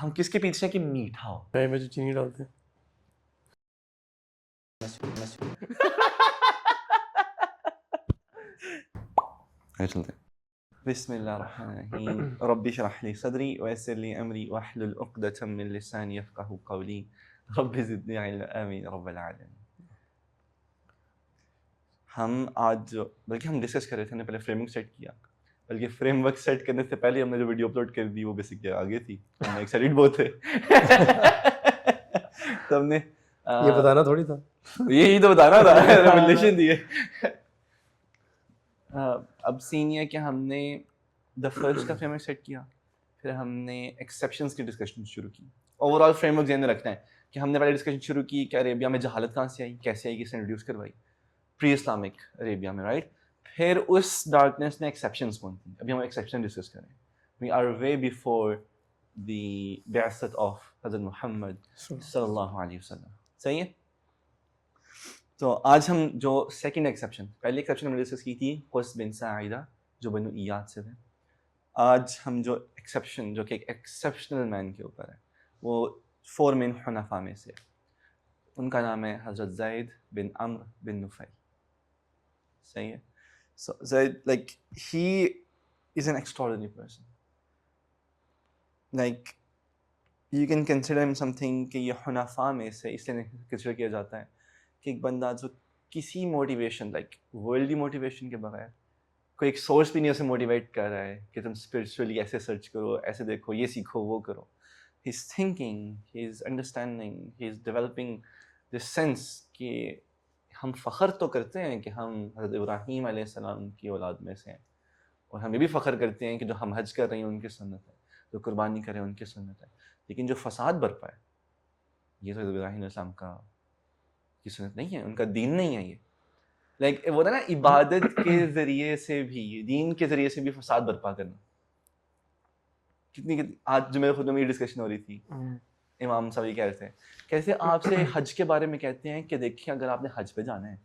ہم کس کے پیچھے کہ میٹھا ہو. چائے میں جو چینی ڈالتے ہیں. بسم اللہ الرحمن الرحیم. رب اشرح لی صدری ویسر لی امری واحلل عقدۃ من لسانی یفقہوا قولی. رب زدنی علما آمین رب العالمین. ہم آج بلکہ ہم ڈسکس کر رہے تھے, ہم نے پہلے فریمنگ سیٹ کیا, بلکہ فریم ورک سیٹ کرنے سے پہلے ہم نے جو ویڈیو اپلوڈ کر دی وہ بیسکلی آگے تھی, ہم ایکسائٹڈ بہت تھے. تو ہم نے یہ بتانا تھوڑی تھا, یہی تو بتانا تھا, ریولیشن دی ہے. اب سین یہ کہ ہم نے دا فرسٹ کا فریم ورک سیٹ کیا, پھر ہم نے ایکسیپشنس کی ڈسکشن شروع کی. اوور آل فریم ورک ذہن میں رکھنا ہے کہ ہم نے پہلے ڈسکشن شروع کی کہ عربیہ میں جہالت کہاں سے آئی, کیسے آئی, کس نے ریڈیوس کروائی پری اسلامک عربیہ میں, رائٹ. پھر اس ڈارکنیس نے ایکسیپشنس کون تھی, ابھی ہم ایکسیپشن ڈسکس کریں. We are way before the بعثت آف حضرت محمد صلی اللہ علیہ وسلم, صحیح ہے. تو آج ہم جو سیکنڈ ایکسیپشن, پہلی ایکسیپشن ہم نے ڈسکس کی تھی قیس بن ساعدہ جو بنو ایاد سے تھے. آج ہم جو ایکسیپشن جو کہ ایک ایکسیپشنل مین کے اوپر ہے وہ 4 مین حنفاء میں سے, ان کا نام ہے حضرت زید بن عمرو بن نفیل, صحیح ہے. So Zaid, like, he is an extraordinary person. Like, you can consider him something کہ یہ حنفاء میں سے اس لیے کنسیڈر کیا جاتا ہے کہ ایک بندہ جو کسی موٹیویشن لائک ورلڈلی موٹیویشن کے بغیر کوئی ایک سورس بھی نہیں اسے موٹیویٹ کر رہا ہے کہ تم اسپرچولی ایسے سرچ کرو, ایسے دیکھو, یہ سیکھو, وہ کرو. He is thinking, he is understanding, he is developing this sense کہ ہم فخر تو کرتے ہیں کہ ہم حضرت ابراہیم علیہ السلام کی اولاد میں سے ہیں, اور ہم یہ بھی فخر کرتے ہیں کہ جو ہم حج کر رہے ہیں ان کی سنت ہے, جو قربانی کر رہے ہیں ان کی سنت ہے. لیکن جو فساد برپا ہے یہ تو حضرت ابراہیم علیہ السلام کی سنت نہیں ہے, ان کا دین نہیں ہے. یہ لائک وہ نا عبادت کے ذریعے سے بھی, دین کے ذریعے سے بھی فساد برپا کرنا. کتنی آج جو میرے خود میں یہ ڈسکشن ہو رہی تھی, امام صاحب یہ کہہ رہے تھے کیسے آپ سے حج کے بارے میں کہتے ہیں کہ دیکھیں اگر آپ نے حج پہ جانا ہے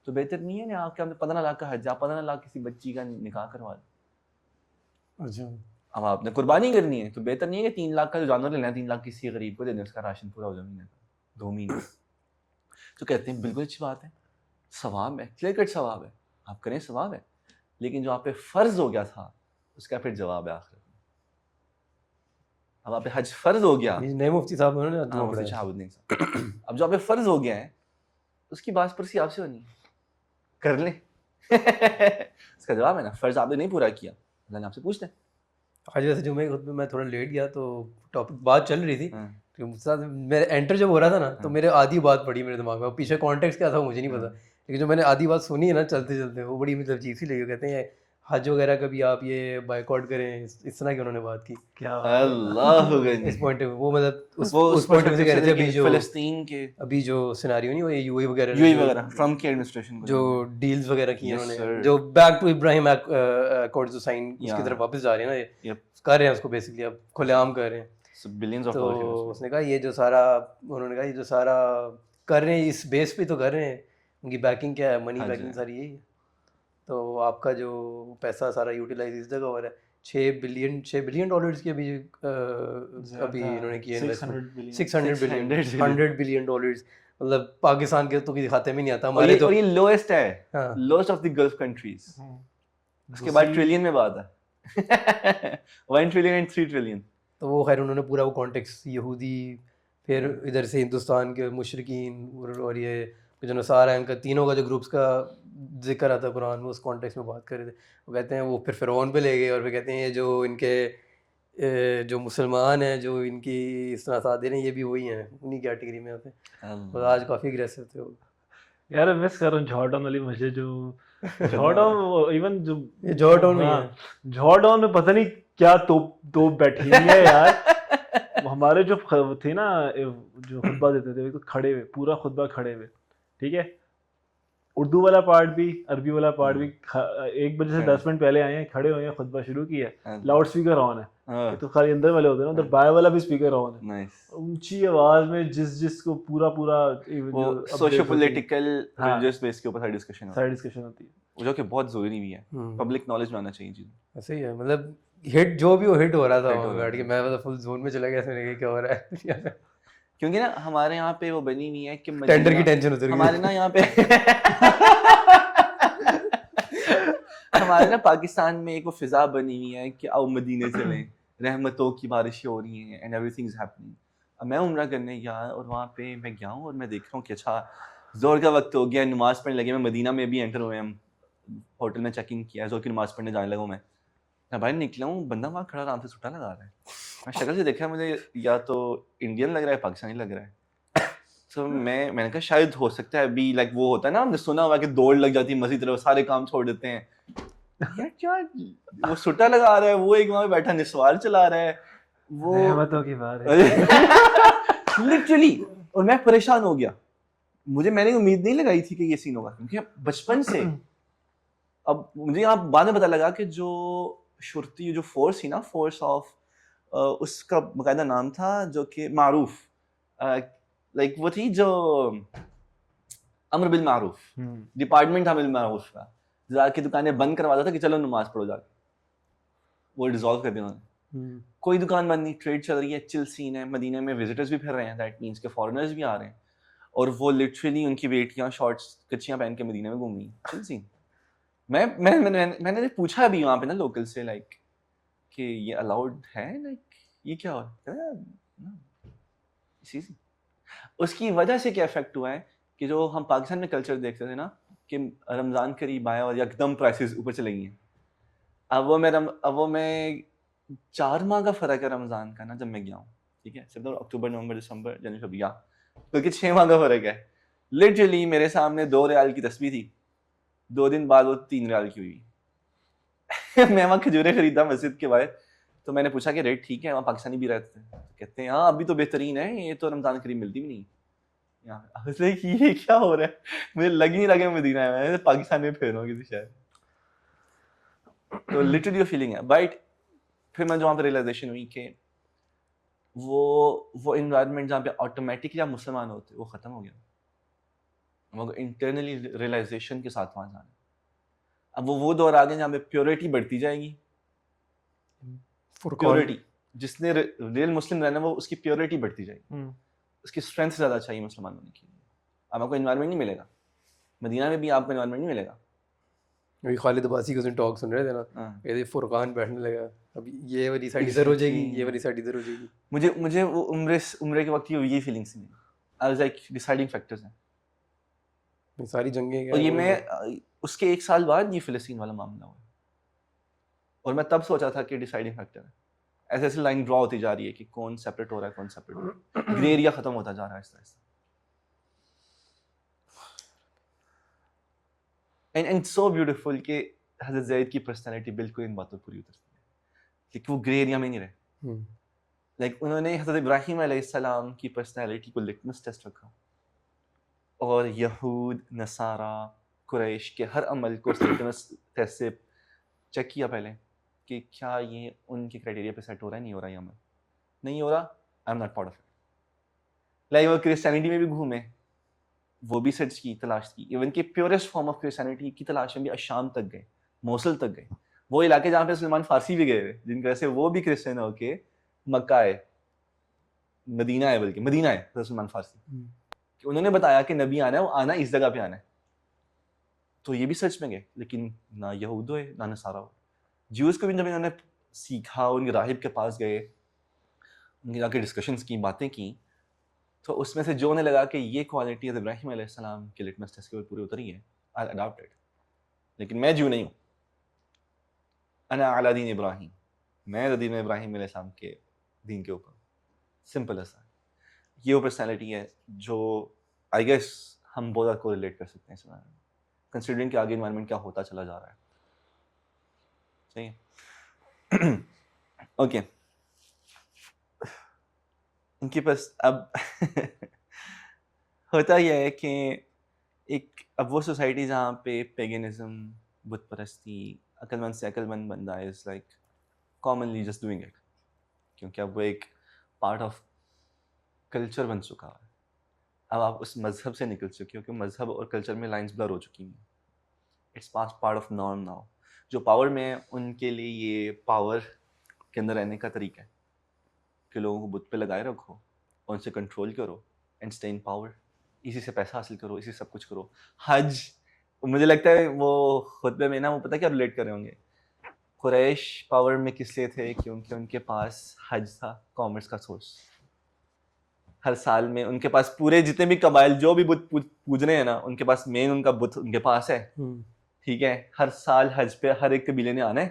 تو بہتر نہیں ہے آپ کے 15 لاکھ کا حج, آپ 15 لاکھ کسی بچی کا نکاح کروا دیں. اچھا اب آپ نے قربانی کرنی ہے تو بہتر نہیں ہے کہ 3 لاکھ کا جو جانور لے لیں, 3 لاکھ کسی غریب کو دے دیں, اس کا راشن پورا ہو جائے مہینے کا, 2 مہینے. تو کہتے ہیں بالکل اچھی بات ہے, ثواب ہے, کلیئر کٹ ثواب ہے, آپ کریں ثواب ہے, لیکن جو آپ پہ فرض ہو گیا تھا اس کا پھر جواب ہے آخر. اب آپ پہ حج فرض ہو گیا, نئے مفتی صاحب انہوں نے مفتی شہاب الدین صاحب, اب جو آپ پہ فرض ہو گیا ہے اس کی بات پرسی آپ سے ہونی ہے, کر لیں. اس کا جواب ہے نا, فرض آپ نے نہیں پورا کیا, اللہ نے آپ سے پوچھ لیں. آج ویسے جمعے کے خطبے میں تھوڑا لیٹ گیا تو ٹاپک بات چل رہی تھی, میرے انٹر جب ہو رہا تھا نا تو میرے آدھی بات پڑی میرے دماغ میں, پیچھے کانٹیکس کیا تھا مجھے نہیں پتا, لیکن جو میں نے آدھی بات سنی ہے نا چلتے چلتے وہ بڑی مطلب عجیب سی لگی. کہتے ہیں حج وغیرہ کا بھی آپ یہ بائیکاٹ کریں, اس طرح کی انہوں نے بات کی. کیا اللہ اس پوائنٹ وہ مطلب اس پوائنٹ سے کہہ رہے تھے ابھی جو فلسطین کے ابھی جو سیناریو نہیں ہوئے یو اے وغیرہ ٹرمپ کی ایڈمنسٹریشن کو جو ڈیلز وغیرہ کی انہوں نے, جو بیک ٹو ابراہیم اکارڈ جو سائن اس کی طرف واپس جا رہے ہیں نا, کر رہے ہیں اس کو بیسکلی اب کھلے عام کر رہے ہیں. تو اس نے کہا یہ جو سارا انہوں نے کہا یہ جو سارا کر رہے ہیں اس بیس پہ تو کر رہے ہیں, ان کی بیکنگ کیا ہے, منی بیکنگ ساری یہی ہے. تو آپ کا جو پیسہ سارا یوٹیلائز اس جگہ ہو رہا ہے. $6 بلین کی ابھی انہوں نے کیا انویسٹمنٹ, $100 بلین, مطلب پاکستان کے تو کسی کھاتے میں نہیں آتا ہمارے. تو یہ لوئسٹ ہے, lowest of the Gulf countries. اس کے بعد ٹریلین میں بات ہے, 1 ٹریلین اینڈ 3 ٹریلین. تو وہ خیر انہوں نے پورا وہ کانٹیکس یہودی, پھر ادھر سے ہندوستان کے مشرکین اور یہ جو نصارہ ہیں ان کا, تینوں کا جو گروپس کا ذکر آتا ہے قرآن میں, اس کانٹیکس میں بات کر رہے تھے. وہ کہتے ہیں وہ پھر فرعون پہ لے گئے اور پھر کہتے ہیں یہ جو ان کے جو مسلمان ہیں جو ان کی اس طرح ساتھ دے رہے ہیں یہ بھی وہی ہیں, انہیں کیٹیگری میں آتے ہیں. اور آج کافی اگریسو تھے وہ. یار مس کر رہا ہوں جھاڑ ڈاؤن والی مسجد, جو جھاڑ ڈاؤن ایون جو جھاڑ ڈاؤن میں جھاڑ ڈاؤن میں پتہ نہیں کیا تو بیٹھی ہوئی ہے یار. ہمارے جو تھے نا جو خطبہ دیتے تھے تو کھڑے ہوئے, پورا خطبہ کھڑے ہوئے, ٹھیک ہے, اردو والا پارٹ بھی عربی والا پارٹ بھی, 1 بجے سے 10 منٹ پہلے آئے ہیں, کھڑے ہوئے ہیں, خطبہ شروع کیا ہے, لاؤڈ اسپیکر آن ہے, تو خالی اندر والے ہوتے ہیں نا, ادھر بائیں والا بھی اسپیکر آن ہے, اونچی آواز میں جس کو پورا سوشو پولیٹیکل ریلیجیس بیس کے اوپر ساری ڈسکشن ہوتی ہے, جو کہ بہت ضروری بھی ہے, پبلک نالج میں آنا چاہیے چیز. ایسے ہی ہے, مطلب ہٹ جو بھی وہ ہٹ ہو رہا تھا وہاں بیٹھ کے, میں فل زون میں چلا گیا, میں نے کیا ہو رہا ہے, کیونکہ نا ہمارے یہاں پہ وہ بنی ہوئی ہے کہ ٹینڈر کی ٹینشن اتر گئی ہمارے نا یہاں پہ ہمارے نا پاکستان میں ایک وہ فضا بنی ہوئی ہے کہ آؤ مدینے چلیں, رحمتوں کی بارشیں ہو رہی ہیں and every thing is happening. اب میں عمرہ کرنے گیا اور وہاں پہ میں گیا ہوں اور میں دیکھ رہا ہوں کہ اچھا زور کا وقت ہو گیا, نماز پڑھنے لگے. میں مدینہ میں بھی انٹر ہوئے, ہم ہوٹل میں چیک ان کیا, زور کی نماز پڑھنے جانے لگا ہوں. میں باہر نکلا ہوں, بندہ وہاں کھڑا آرام سے سٹا لگا رہا ہے. میں شکل سے دیکھا, مجھے یا تو انڈین لگ رہا ہے پاکستانی لگ رہا ہے. تو میں نے کہا شاید ہو سکتا ہے ابھی لائک وہ ہوتا ہے نا, ہم نے سنا ہوا کہ دوڑ لگ جاتی ہے مسجد طرف, سارے کام چھوڑ دیتے ہیں. یار کیا وہ سٹا لگا رہا ہے, وہ ایک وہاں پہ بیٹھا نسوار چلا رہا ہے, وہ رحمتوں کی بات ہے لٹرلی. اور میں پریشان ہو گیا, میں نے امید نہیں لگائی تھی کہ یہ سین ہوگا, کیونکہ بچپن سے. اب مجھے یہاں بعد میں پتا لگا کہ جو شرطی جو فورس تھی نا, فورس آف اس کا باقاعدہ نام تھا جو کہ معروف, لائک وہ تھی جو امر بالمعروف ڈپارٹمنٹ, امر بالمعروف کا جا کے دکانیں بند کرواتا تھا کہ چلو نماز پڑھو جا کے. وہ ڈیزالو کر دیا انہوں نے, کوئی دکان بند نہیں, ٹریڈ چل رہی ہے, چل سین ہے. مدینہ میں وزٹرز بھی پھر رہے ہیں, دیٹ مینس کہ فارنرز بھی آ رہے ہیں, اور وہ لٹرلی ان کی بیٹیاں شارٹس کچیاں پہن کے مدینہ میں گھوم رہی ہیں, چل سین. میں نے پوچھا ابھی وہاں پہ نا لوکل سے لائک کہ یہ الاؤڈ ہے, لائک یہ کیا ہو رہا ہے. اس کی وجہ سے کیا افیکٹ ہوا ہے کہ جو ہم پاکستان میں کلچر دیکھتے تھے نا کہ رمضان قریب آیا اور یکدم پرائسز اوپر چلے گئی ہیں. اب وہ میں 4 ماہ کا فرق ہے رمضان کا نا جب میں گیا ہوں, ٹھیک ہے, ستمبر اکتوبر نومبر دسمبر جنوری فروری, بلکہ 6 ماہ کا فرق ہے. لٹرلی میرے سامنے 2 ریال کی تسبیح تھی, 2 دن بعد وہ 3 ریال کی ہوئی. میں وہاں کھجوریں خریدا مسجد کے باہر, تو میں نے پوچھا کہ ریٹ ٹھیک ہے, وہاں پاکستانی بھی رہتے ہیں, کہتے ہیں ہاں ابھی تو بہترین ہے, یہ تو رمضان قریب ملتی بھی نہیں. یہ کیا ہو رہا ہے, مجھے لگ نہیں لگے مدینہ میں, پاکستان میں پھر ہوں کسی شہر. تو لٹرلی فیلنگ ہے. بٹ پھر میں جو وہاں پہ ریئلائزیشن ہوئی کہ وہ انوائرمنٹ جہاں پہ آٹومیٹکلی آپ مسلمان ہوتے وہ ختم ہو گیا. وہ انٹرنلی ریئلائزیشن کے ساتھ وہاں جانا. اب وہ دور آ گئے جہاں پہ پیورٹی بڑھتی جائے گی. پیورٹی, جس نے ریئل مسلم رہنا وہ اس کی پیورٹی بڑھتی جائے گی, اس کی اسٹرینتھ زیادہ چاہیے مسلمان ہونے کے لیے. اب آپ کو انوائرمنٹ نہیں ملے گا مدینہ میں بھی, آپ کو انوائرمنٹ نہیں ملے گا. ابھی خالد عباسی کے ٹاک سن رہے تھے نا, کہتے فرقان بیٹھنے لگا, اب یہ والی سائڈ ادھر ہو جائے گی, یہ والی سائڈ ادھر ہو جائے گی. مجھے وہ عمرے کے وقت یہ فیلنگس نہیں, آئی واز لائک ڈیسائیڈنگ فیکٹرز ہیں ساری جنگیں. اور یہ میں اس کے 1 سال بعد یہ فلسطین والا معاملہ ہوا, اور میں تب سوچا تھا کہ ڈیسائیڈنگ فیکٹر ہے. ایسے ایسے لائن ڈرا ہوتی جا رہی ہے کہ کون سیپریٹ ہو رہا ہے, کون سیپریٹ ہو رہا ہے, گرے ایریا ختم ہوتا جا رہا ہے آہستہ آہستہ. اینڈ سو بیوٹیفل کہ حضرت زید کی پرسنالٹی بالکل ان باتوں پوری اترتی ہے کہ وہ گرے ایریا میں نہیں رہے. لائک انہوں نے حضرت ابراہیم علیہ السلام کی پرسنالٹی کو لٹمس ٹیسٹ رکھا, اور یہود نصارہ قریش کے ہر عمل کو لٹمس ٹیسٹ سے چیک کیا پہلے کہ کیا یہ ان کے کرائٹیریا پہ سیٹ ہو رہا ہے, نہیں ہو رہا, یہ عمل نہیں ہو رہا, I am not part of it. Like وہ کرسچینٹی میں بھی گھومے, وہ بھی سرچ کی, تلاش کی, ایون کہ پیورسٹ فارم آف کرسچینٹی کی تلاش میں بھی شام تک گئے, موصل تک گئے, وہ علاقے جہاں پہ سلمان فارسی بھی گئے ہوئے, جن کی وجہ سے وہ بھی کرسچن ہو کے مکہ ہے, مدینہ ہے, بلکہ مدینہ ہے سلمان فارسی, کہ انہوں نے بتایا کہ نبی آنا ہے, وہ آنا اس جگہ پہ آنا ہے. تو یہ بھی سرچ میں گئے, لیکن نہ یہود ہوئے نہ نصارہ ہوئے. جیوز کو بھی جب انہوں نے سیکھا, ان کے راہب کے پاس گئے, ان کے جا کے ڈسکشنس کی, باتیں کی, تو اس میں سے جو انہیں لگا کہ یہ کوالٹی ابراہیم علیہ السلام کے لٹمس ٹیسٹ کے اوپر پوری اتری ہے, آئی اڈاپٹ اٹ. لیکن میں جو نہیں ہوں, انا علی دین ابراہیم, میں دین ابراہیم علیہ السلام کے دین کے اوپر, سمپل ایسا. یہ وہ پرسنالٹی ہے جو آئی گیس ہم بہت زیادہ کو ریلیٹ کر سکتے ہیں اس میں, کنسیڈرنگ کہ آگے انوائرمنٹ کیا ہوتا چلا جا رہا ہے. صحیح ہے, اوکے. ان کے پاس اب ہوتا یہ ہے کہ اب وہ سوسائٹی جہاں پہ پیگنزم, بت پرستی, عقل مند سے عقل مند بندہ is like commonly just doing it, کیونکہ اب وہ ایک پارٹ آف کلچر بن چکا ہے. اب آپ اس مذہب سے نکل چکے ہو کہ مذہب اور کلچر میں لائنس بلر ہو چکی ہیں. It's past part of norm now. جو پاور میں ان کے لیے یہ پاور کے اندر رہنے کا طریقہ ہے کہ لوگوں کو بت پہ لگائے رکھو اور ان سے کنٹرول کرو اینڈ اسٹے ان پاور, اسی سے پیسہ حاصل کرو, اسی سے سب کچھ کرو. حج, مجھے لگتا ہے وہ خطبے میں نا وہ پتہ کیا ریلیٹ کر رہے ہوں گے, قریش پاور میں کس لیے تھے, کیونکہ ان کے پاس حج تھا, کامرس کا سورس. ہر سال میں ان کے پاس پورے جتنے بھی قبائل جو بھی بت پوج رہے ہیں نا, ان کے پاس مین ان کا بت ان کے پاس ہے, ٹھیک ہے. ہر سال حج پہ ہر ایک قبیلے نے آنا ہے,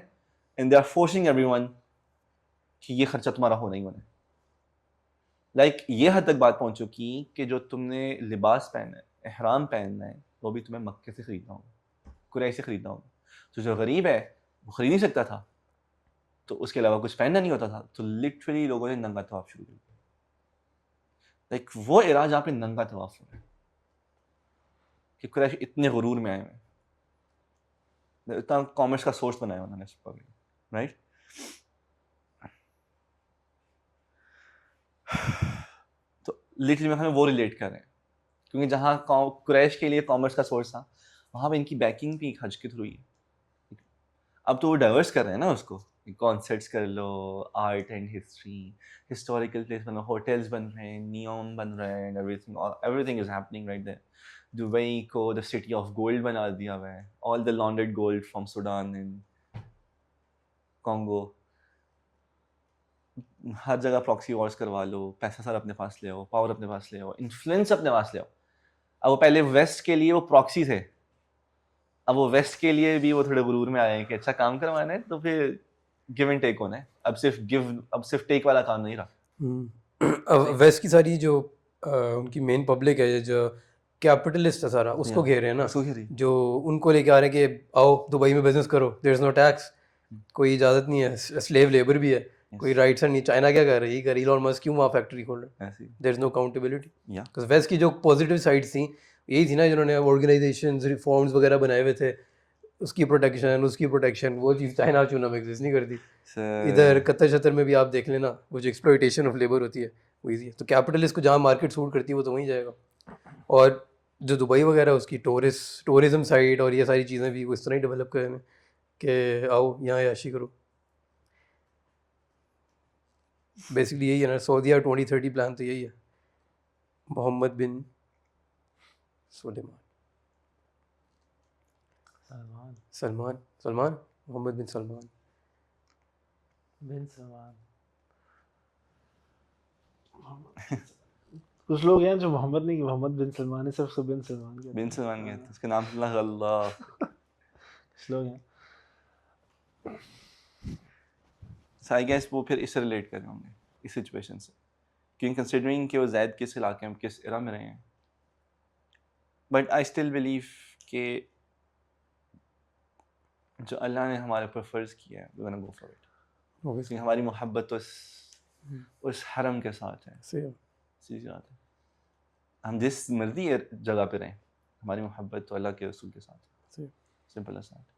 and they are forcing every کہ یہ خرچہ تمہارا ہونا ہی ہونا ہے. لائک یہ حد تک بات پہنچ چکی کہ جو تم نے لباس پہننا ہے, احرام پہننا ہے, وہ بھی تمہیں مکے سے خریدنا ہوگا, قریش سے خریدنا ہوگا. تو جو غریب ہے وہ خرید نہیں سکتا تھا, تو اس کے علاوہ کچھ پہننا نہیں ہوتا تھا, تو لٹرلی لوگوں نے ننگا طواف شروع کر دیا. لائک وہ ایرا جہاں پہ ننگا طواف ہو رہا ہے کہ قریش اتنے غرور میں آئے ہوئے ہیں, اتنا کامرس کا سورس بنایا انہوں نے, رائٹ. تو لٹرلی میں ہمیں وہ ریلیٹ کر رہے ہیں, کیونکہ جہاں قریش کے لیے کامرس کا سورس تھا, وہاں پہ ان کی بیکنگ بھی حج کے تھرو ہی ہے. اب تو وہ ڈائیورس کر رہے ہیں نا اس کو, کانسرٹس کر لو, art and history, historical place بن رہے, ہوٹلس بن رہے ہیں, نیوم بن رہے ہیں, everything is happening right there. Dubai کو دا سٹی آف گولڈ بنا دیا ہوا ہے, all the laundered gold from Sudan and Congo. ہر جگہ پراکسی وارز کروا لو, پیسہ سارا اپنے پاس لے آؤ, پاور اپنے پاس لے آؤ, انفلوئنس اپنے پاس لے آؤ. اب وہ پہلے ویسٹ کے لیے وہ پراکسی تھے, اب وہ ویسٹ کے لیے بھی وہ تھوڑے غرور میں آئے ہیں کہ اچھا کام کروانا ہے تو پھر گیو اینڈ ٹیک ہونا ہے. اب صرف ٹیک والا کام نہیں رہا. ویسٹ کی ساری جو ان کی مین پبلک ہے, جو کیپٹلسٹ ہے سارا, اس کو گھیرے ہیں نا, جو ان کو لے کے آ رہے ہیں کہ آؤ دبئی میں بزنس کرو, دیر از نو ٹیکس, کوئی اجازت نہیں ہے, سلیو لیبر بھی ہے, کوئی رائٹس نہیں. چائنا کیا کر رہی ہے, ایلون مسک کیوں وہاں فیکٹری کھول رہا ہے, دیر از نو اکاؤنٹیبلٹی. ویسٹ کی جو پازیٹیو سائڈس تھیں یہی تھی نا, جنہوں نے آرگنائزیشنز ریفارمز وغیرہ بنائے ہوئے تھے, اس کی پروٹیکشن, وہ چیز چائنا چونا میں ایگزسٹ نہیں کرتی. ادھر قطر شطر میں بھی آپ دیکھ لینا, وہ جو ایکسپلوئٹیشن آف لیبر ہوتی ہے وہ ایزی ہے. تو کیپٹلسٹ کو جہاں مارکیٹ سوٹ کرتی ہے وہ تو وہیں جائے گا. اور جو دبئی وغیرہ اس کی ٹورزم سائٹ اور یہ ساری چیزیں بھی وہ اس طرح ہی ڈیولپ کرے ہیں کہ آؤ یہاں عیاشی کرو. بیسکلی یہی ہے نا, سعودیہ 2030 پلان تو یہی ہے. محمد بن سلمان محمد بن سلمان. کچھ لوگ ہیں جو محمد نہیں, محمد بن سلمان ہے, صرف بن سلمان کے, بن سلمان کے, اس کے نام اللہ. کچھ لوگ ہیں. So I guess وہ پھر اس سے ریلیٹ کر رہے ہوں گے اس سچویشن سے, کیونکہ کنسیڈرنگ کہ وہ زید کس علاقے میں کس ایرا میں رہے ہیں. بٹ آئی اسٹل بلیو کہ جو اللہ نے ہمارے اوپر فرض کیا ہے we're gonna go for it. ہماری محبت اس حرم کے ساتھ ہے, سیدھی بات ہے. ہم جس مرضی جگہ پہ رہیں, ہماری محبت تو اللہ کے رسول کے ساتھ ہے, سمپل ایز دیٹ.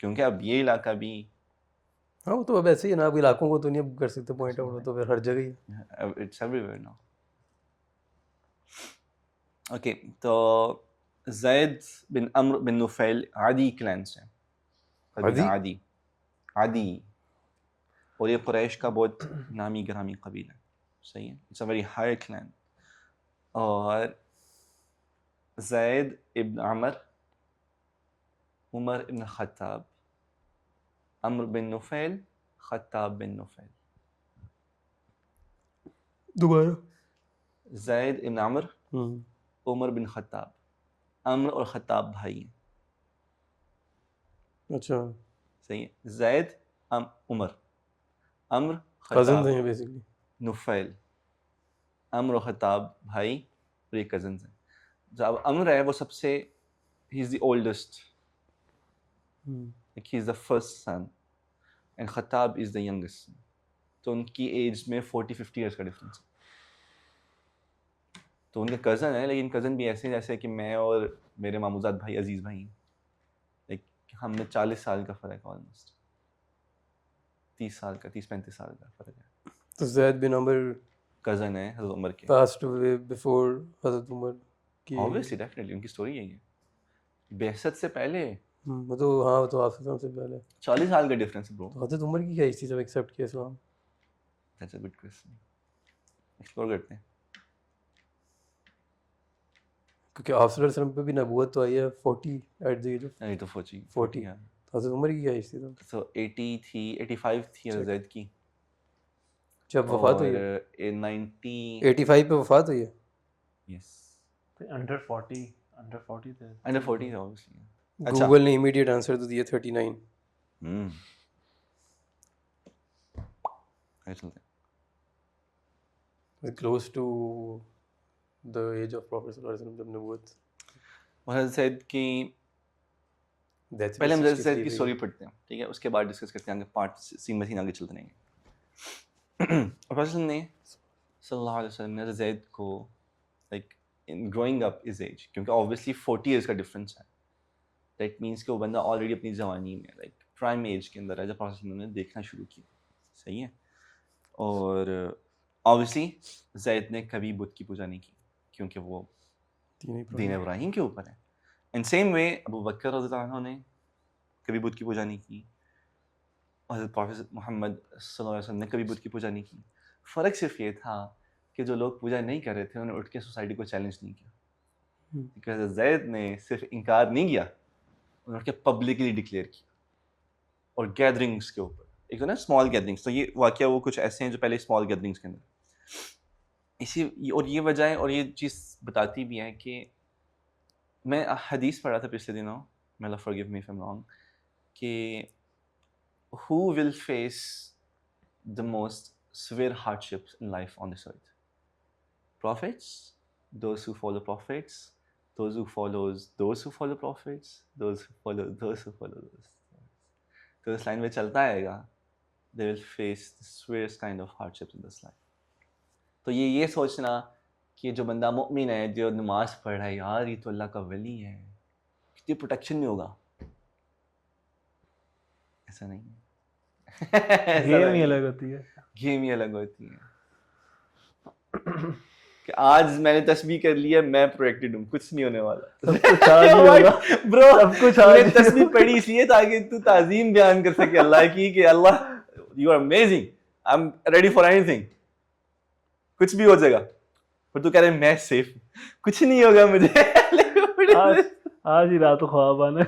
کیونکہ اب یہ علاقہ بھی ہاں وہ تو اب ایسے ہی ہے نا, اب علاقوں کو تو نہیں کر سکتے پوائنٹ آؤٹ, تو پھر ہر جگہ ہی ہے, it's every now. Okay, تو زید بن عمرو بن نفیل عادی کلین سے, عادی, اور یہ قریش کا بہت نامی گرامی قبیل ہے, صحیح ہے, it's a very high clean. اور زید ابن عمر, عمر ابن خطاب, عمرو بن نفیل, خطاب بن نفیل. دوبارہ زید ابن عمر, عمر بن خطاب. عمر اور خطاب بھائی ہیں, اچھا صحیح ہے. زید عمر, عمر خطاب نفیل, عمر و خطاب بھائی اور یہ کزنز ہیں. جب عمر ہے وہ سب سے, he is the oldest, he is the first son, and Khattab is the youngest سن. تو ان کی ایج میں 40-50 ایئرس کا ڈفرینس ہے. تو ان کے کزن ہیں, لیکن کزن بھی ایسے جیسے کہ میں اور میرے ماموزاد بھائی عزیز بھائی ہیں, لائک ہم میں 40 سال کا فرق ہے, آلموسٹ 30 سال کا, 30-35 سال کا فرق ہے. تو زید بن عمر کزن ہے حضرت عمر کے, passed away before حضرت عمر کی. obviously definitely ان کی سٹوری یہی ہے. بعثت سے پہلے وہ تو ہاں وہ تو آپ سے پہلے 40 سال کا ڈفرینس ہے برو. حضرت عمر کی کیا ایج تھی جب ایکسیپٹ کیا اسلام؟ That's a good question. Explore کرتے ہیں. کیونکہ آپ صلی اللہ علیہ وسلم پہ بھی نبوت تو آئی ہے 40 ایٹ دی ایج آف نہیں تو 40 40. حضرت عمر کی کیا ایج تھی تب؟ So 80 تھی 85 تھی حضرت کی جب وفات ہوئی ہے. اور 90 85 پہ وفات ہوئی ہے. yes انڈر 40 تھے. under 40 تھا obviously. گوگل نے امیڈیٹ آنسر تو دیا 39. Close to the age of prophet صلی اللہ علیہ وسلم جب نبوت. حضرت سید کی پہلے ہم حضرت سید کی اسٹوری پڑھتے ہیں ٹھیک ہے, اس کے بعد ڈسکس کرتے ہیں آگے پارٹ سین بائی سین آگے چلتے رہیں گے. اور رسول نے صلی اللہ علیہ وسلم نے حضرت زید کو like growing up as age, کیونکہ آبویسلی 40 ایئرس کا ڈفرینس ہے. دیٹ مینس کہ وہ بندہ آلریڈی اپنی جوانی میں لائک پرائم ایج کے اندر ہے جب پروفیٹ نے دیکھنا شروع کیا. صحیح ہے. اور آبویسلی زید نے کبھی بت کی پوجا نہیں کی کیونکہ وہ دین ابراہیم کے اوپر ہے. ان سیم وے ابو بکر رضی اللہ عنہ نے کبھی بت کی پوجا نہیں کی, حضرت پروفیٹ محمد صلی اللہ علیہ وسلم نے کبھی بت کی پوجا نہیں کی. فرق صرف یہ تھا کہ جو لوگ پوجا نہیں کر رہے تھے انہوں نے اٹھ کے سوسائٹی کو چیلنج نہیں کیا. کیونکہ حضرت زید نے صرف انکار نہیں کیا, انہوں نے اٹھ کے پبلکلی ڈکلیئر کیا. اور گیدرنگس کے اوپر ایک تو نا اسمال گیدرنگس, تو یہ واقعہ وہ کچھ ایسے ہیں جو پہلے اسمال گیدرنگس کے اندر اسی اور یہ وجہ ہے. اور یہ چیز بتاتی بھی ہے کہ میں حدیث پڑھا تھا پچھلے دنوں, may Allah forgive me if I'm wrong, کہ who will face the most severe hardships in life on this earth? Prophets, those who follow prophets, those who follows those who follow prophets, those who follow those who follow those. تو اس line میں چلتا آئے گا, they will face the severest kind of hardships in this life. تو یہ سوچنا کہ جو بندہ مؤمن ہے جو نماز پڑھ رہا ہے یار یہ تو اللہ کا ولی ہے, کتنی پروٹیکشن میں ہوگا, ایسا نہیں ہے. گیم ہی الگ ہوتی ہے, گیم ہی الگ ہوتی ہے. کہ آج میں نے تسبیح کر لی ہے میں پروٹیکٹڈ ہوں, کچھ نہیں ہونے والا. برو میں نے تسبیح پڑھی اس لیے تاکہ تو تعظیم بیان کر سکے اللہ کی کہ اللہ you are amazing, I am ready for anything, کچھ بھی ہو جائے گا. پر تو کہہ رہے میں سیف, کچھ نہیں ہوگا مجھے. آج ہی رات کو خواب آنا.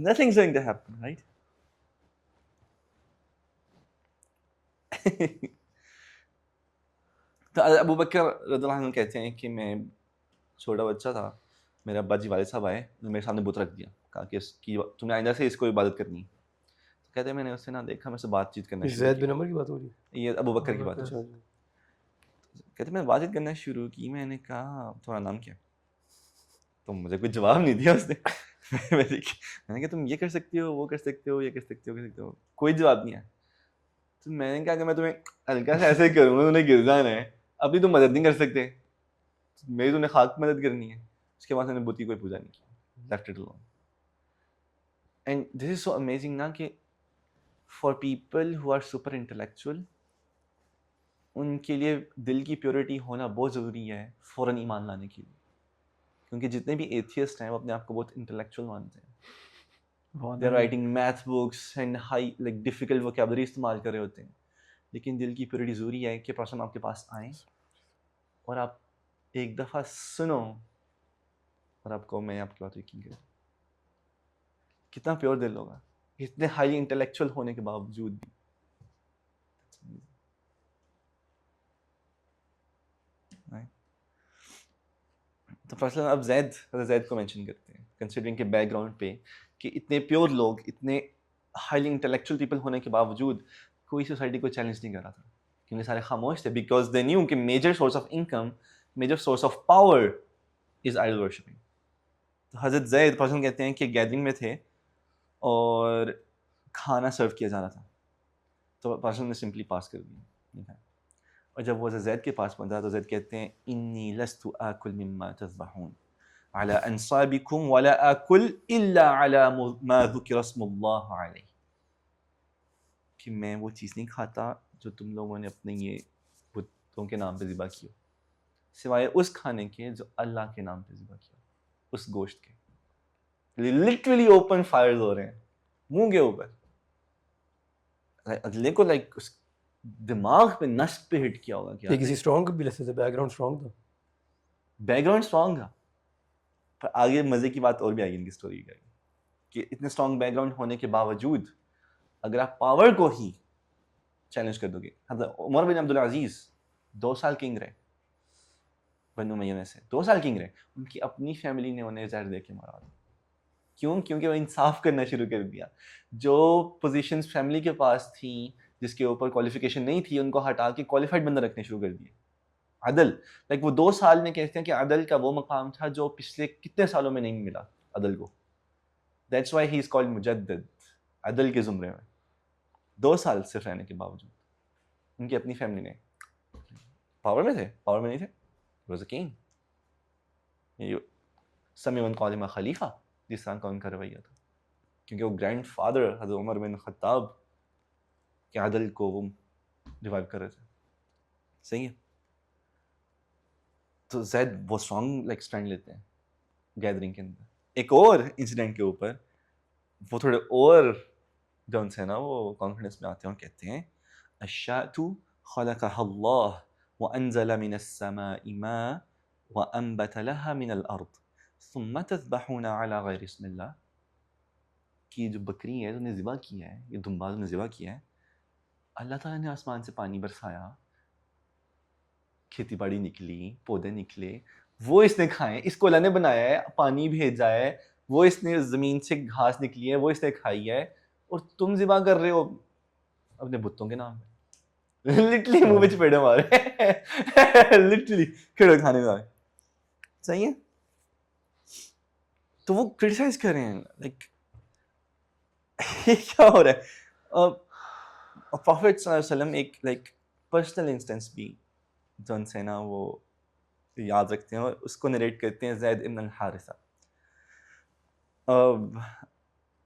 Nothing's going to happen, right? تو ابو بکر رضی اللہ عنہ کہتے ہیں کہ میں چھوٹا بچہ تھا, میرے ابا جی والد صاحب آئے, میرے سامنے بت رکھ دیا, کہا کہ اس کی تم نے آئندہ سے اس کو عبادت کرنی ہے. کہتے ہیں میں نے اس سے نہ دیکھا, میں سے بات چیت کرنا شروع زید بن عمر کی بات ہو رہی ہے, یہ ابو بکر کی بات ہے. کہتے میں نے بات چیت کرنا شروع کی, میں نے کہا تمہارا نام کیا؟ تو مجھے کوئی جواب نہیں دیا اس نے. میں نے کہا تم یہ کر سکتے ہو, وہ کر سکتے ہو, یہ کر سکتے ہو, کر سکتے ہو, کوئی جواب نہیں آیا. تو میں نے کہا کہ میں تمہیں ہلکا سا ایسے کروں گا, تمہیں گر جانا ہے, اپنی تم مدد نہیں کر سکتے, میری تم نے خاک مدد کرنی ہے. اس کے بعد میں نے بت کی کوئی پوجا نہیں کی, left it alone. And this is so amazing نا کہ for people who are super intellectual, ان کے لیے دل کی پیورٹی ہونا بہت ضروری ہے فوراً ایمان لانے کے لیے. کیونکہ جتنے بھی ایتھیسٹ ہیں وہ اپنے آپ کو بہت انٹلیکچوئل مانتے ہیں. They are writing math books and high like difficult vocabulary استعمال کر رہے ہوتے ہیں, لیکن دل کی پیورٹی ضروری ہے کہ پرسن آپ کے پاس آئیں اور آپ ایک دفعہ سنو اور آپ کو میں آپ کی بات یقین کروں. کتنا پیور دل ہوگا اتنے ہائی انٹلیکچوئل ہونے کے باوجود بھی. تو فصل اب زید کو مینشن کرتے ہیں کنسیڈرنگ کے بیک گراؤنڈ پہ کہ اتنے پیور لوگ, اتنے ہائیلی انٹلیکچوئل پیپل ہونے کے باوجود کوئی سوسائٹی کو چیلنج نہیں کر رہا تھا, کیونکہ سارے خاموش تھے. بیکاز دے نیو کہ major source of income, major source of power is idol worshipping. تو حضرت زید پرسن کہتے ہیں کہ گیدرنگ میں تھے اور کھانا سرو کیا جا رہا تھا, تو پرسن نے سمپلی پاس کر دیا. اور جب وہ زید کے پاس پہنچا تو زید کہتے ہیں انی لست آکل مما تذبحون علی انصابکم ولا آکل الا علی ما ذکر اسم اللہ علیہ, کہ میں وہ چیز نہیں کھاتا جو تم لوگوں نے اپنے یہ بتوں کے نام پہ ذبح کی ہو, سوائے اس کھانے کے جو اللہ کے نام پہ ذبح کیا. اس گوشت کے, لٹرلی اوپن فائرز ہو رہے ہیں منہ کے اوپر. عدلے کو لائک دماغ پہ نس پہ ہٹ کیا ہوگا کیا. کسی اسٹرانگ قبیلے سے بیک گراؤنڈ اسٹرانگ تھا, بیک گراؤنڈ اسٹرانگ تھا. پر آگے مزے کی بات اور بھی آئے گی ان کی اسٹوری کی, کہ اتنے اسٹرانگ بیک گراؤنڈ ہونے کے باوجود اگر آپ پاور کو ہی چیلنج کر دو گے. حضرت عمر بن عبدالعزیز 2 سال کنگ رہے بنو امیہ میں سے, 2 سال کنگ رہے. ان کی اپنی فیملی نے انہیں زہر دے کے مارا. کیوں؟ کیونکہ وہ انصاف کرنا شروع کر دیا. جو پوزیشنز فیملی کے پاس تھیں جس کے اوپر کوالیفیکیشن نہیں تھی, ان کو ہٹا کے کوالیفائڈ بندہ رکھنے شروع کر دیے. عدل لائک وہ 2 سال میں کہتے ہیں کہ عدل کا وہ مقام تھا جو پچھلے کتنے سالوں میں نہیں ملا عدل کو. That's why he is called مجدد, عدل کے زمرے میں 2 سال صرف رہنے کے باوجود. ان کی اپنی فیملی نے پاور میں تھے, پاور میں نہیں تھے, واز اے کنگ. سمع من قال خلیفہ جس طرح کا ان کا رویہ تھا, کیونکہ وہ گرینڈ فادر حضرت عمر بن خطاب کے عدل کو وہ ریوائیو کر رہے تھے. صحیح ہے. تو زید وہ اسٹرانگ لائک اسٹینڈ لیتے ہیں گیدرنگ کے اندر. ایک اور انسیڈنٹ کے اوپر وہ تھوڑے اور جو ان سے نا وہ کانفیڈنس میں آتے ہیں اور کہتے ہیں الشاۃ خلقها اللہ وانزل من السماء ماء وانبت لها من الارض ثم تذبحون على غیر اسم اللہ. کہ جو بکری ہے انہیں ذبح کیا ہے, یہ دمبا نے ذبح کیا ہے, اللہ تعالیٰ نے آسمان سے پانی برسایا, کھیتی باڑی نکلی, پودے نکلے, وہ اس نے کھائے, اس کو اللہ نے بنایا ہے, پانی بھیجا ہے, وہ اس نے زمین سے گھاس نکلی ہے وہ اس نے کھائی ہے, اور تم ذبح کر رہے ہو اپنے بتوں کے نام پہ. لٹرلی منہ میں چپیڑے مارے, لٹرلی کھڑے کھانے میں آئے. صحیح ہے. تو وہ کرٹیسائز کر رہے ہیں لائک یہ کیا ہو رہا ہے. پروفیٹ صلی اللہ علیہ وسلم ایک لائک پرسنل انسٹنس بھی جو ان سے نا وہ یاد رکھتے ہیں اور اس کو نریٹ کرتے ہیں زید ابن الحارثہ.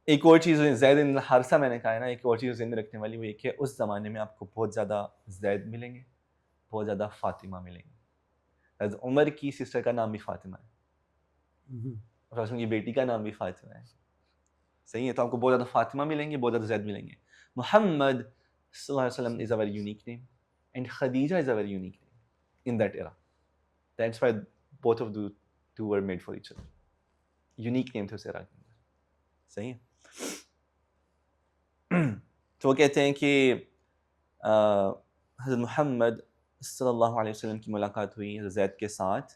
ایک اور چیز زید ابن الحارثہ میں نے کہا ہے نا, ایک اور چیز زندہ رکھنے والی وہ یہ کہ اس زمانے میں آپ کو بہت زیادہ زید ملیں گے, بہت زیادہ فاطمہ ملیں گے. حضرت عمر کی سسٹر کا نام بھی فاطمہ ہے, اور کی بیٹی کا نام بھی فاطمہ ہے. صحیح ہے. تو آپ کو بہت زیادہ فاطمہ ملیں گے, بہت زیادہ زید ملیں گے. محمد صلی اللہ علیہ وسلم is a very unique name and Khadija is a very unique name in that era. That's why both of the two were made for each other. Unique name تھے اس era کے اندر. صحیح ہے. تو وہ کہتے ہیں کہ حضرت محمد صلی اللہ علیہ وسلم کی ملاقات ہوئی حضرت زید کے ساتھ